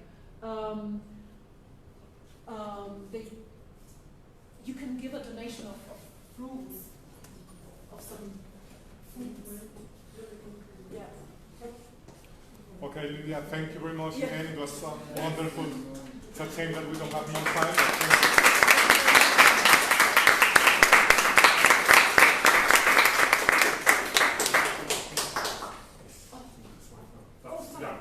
you can give a donation of fruits, of some fruits. Yeah. Okay, Lidia, thank you very much again. It was wonderful. It's a shame that we don't have more time.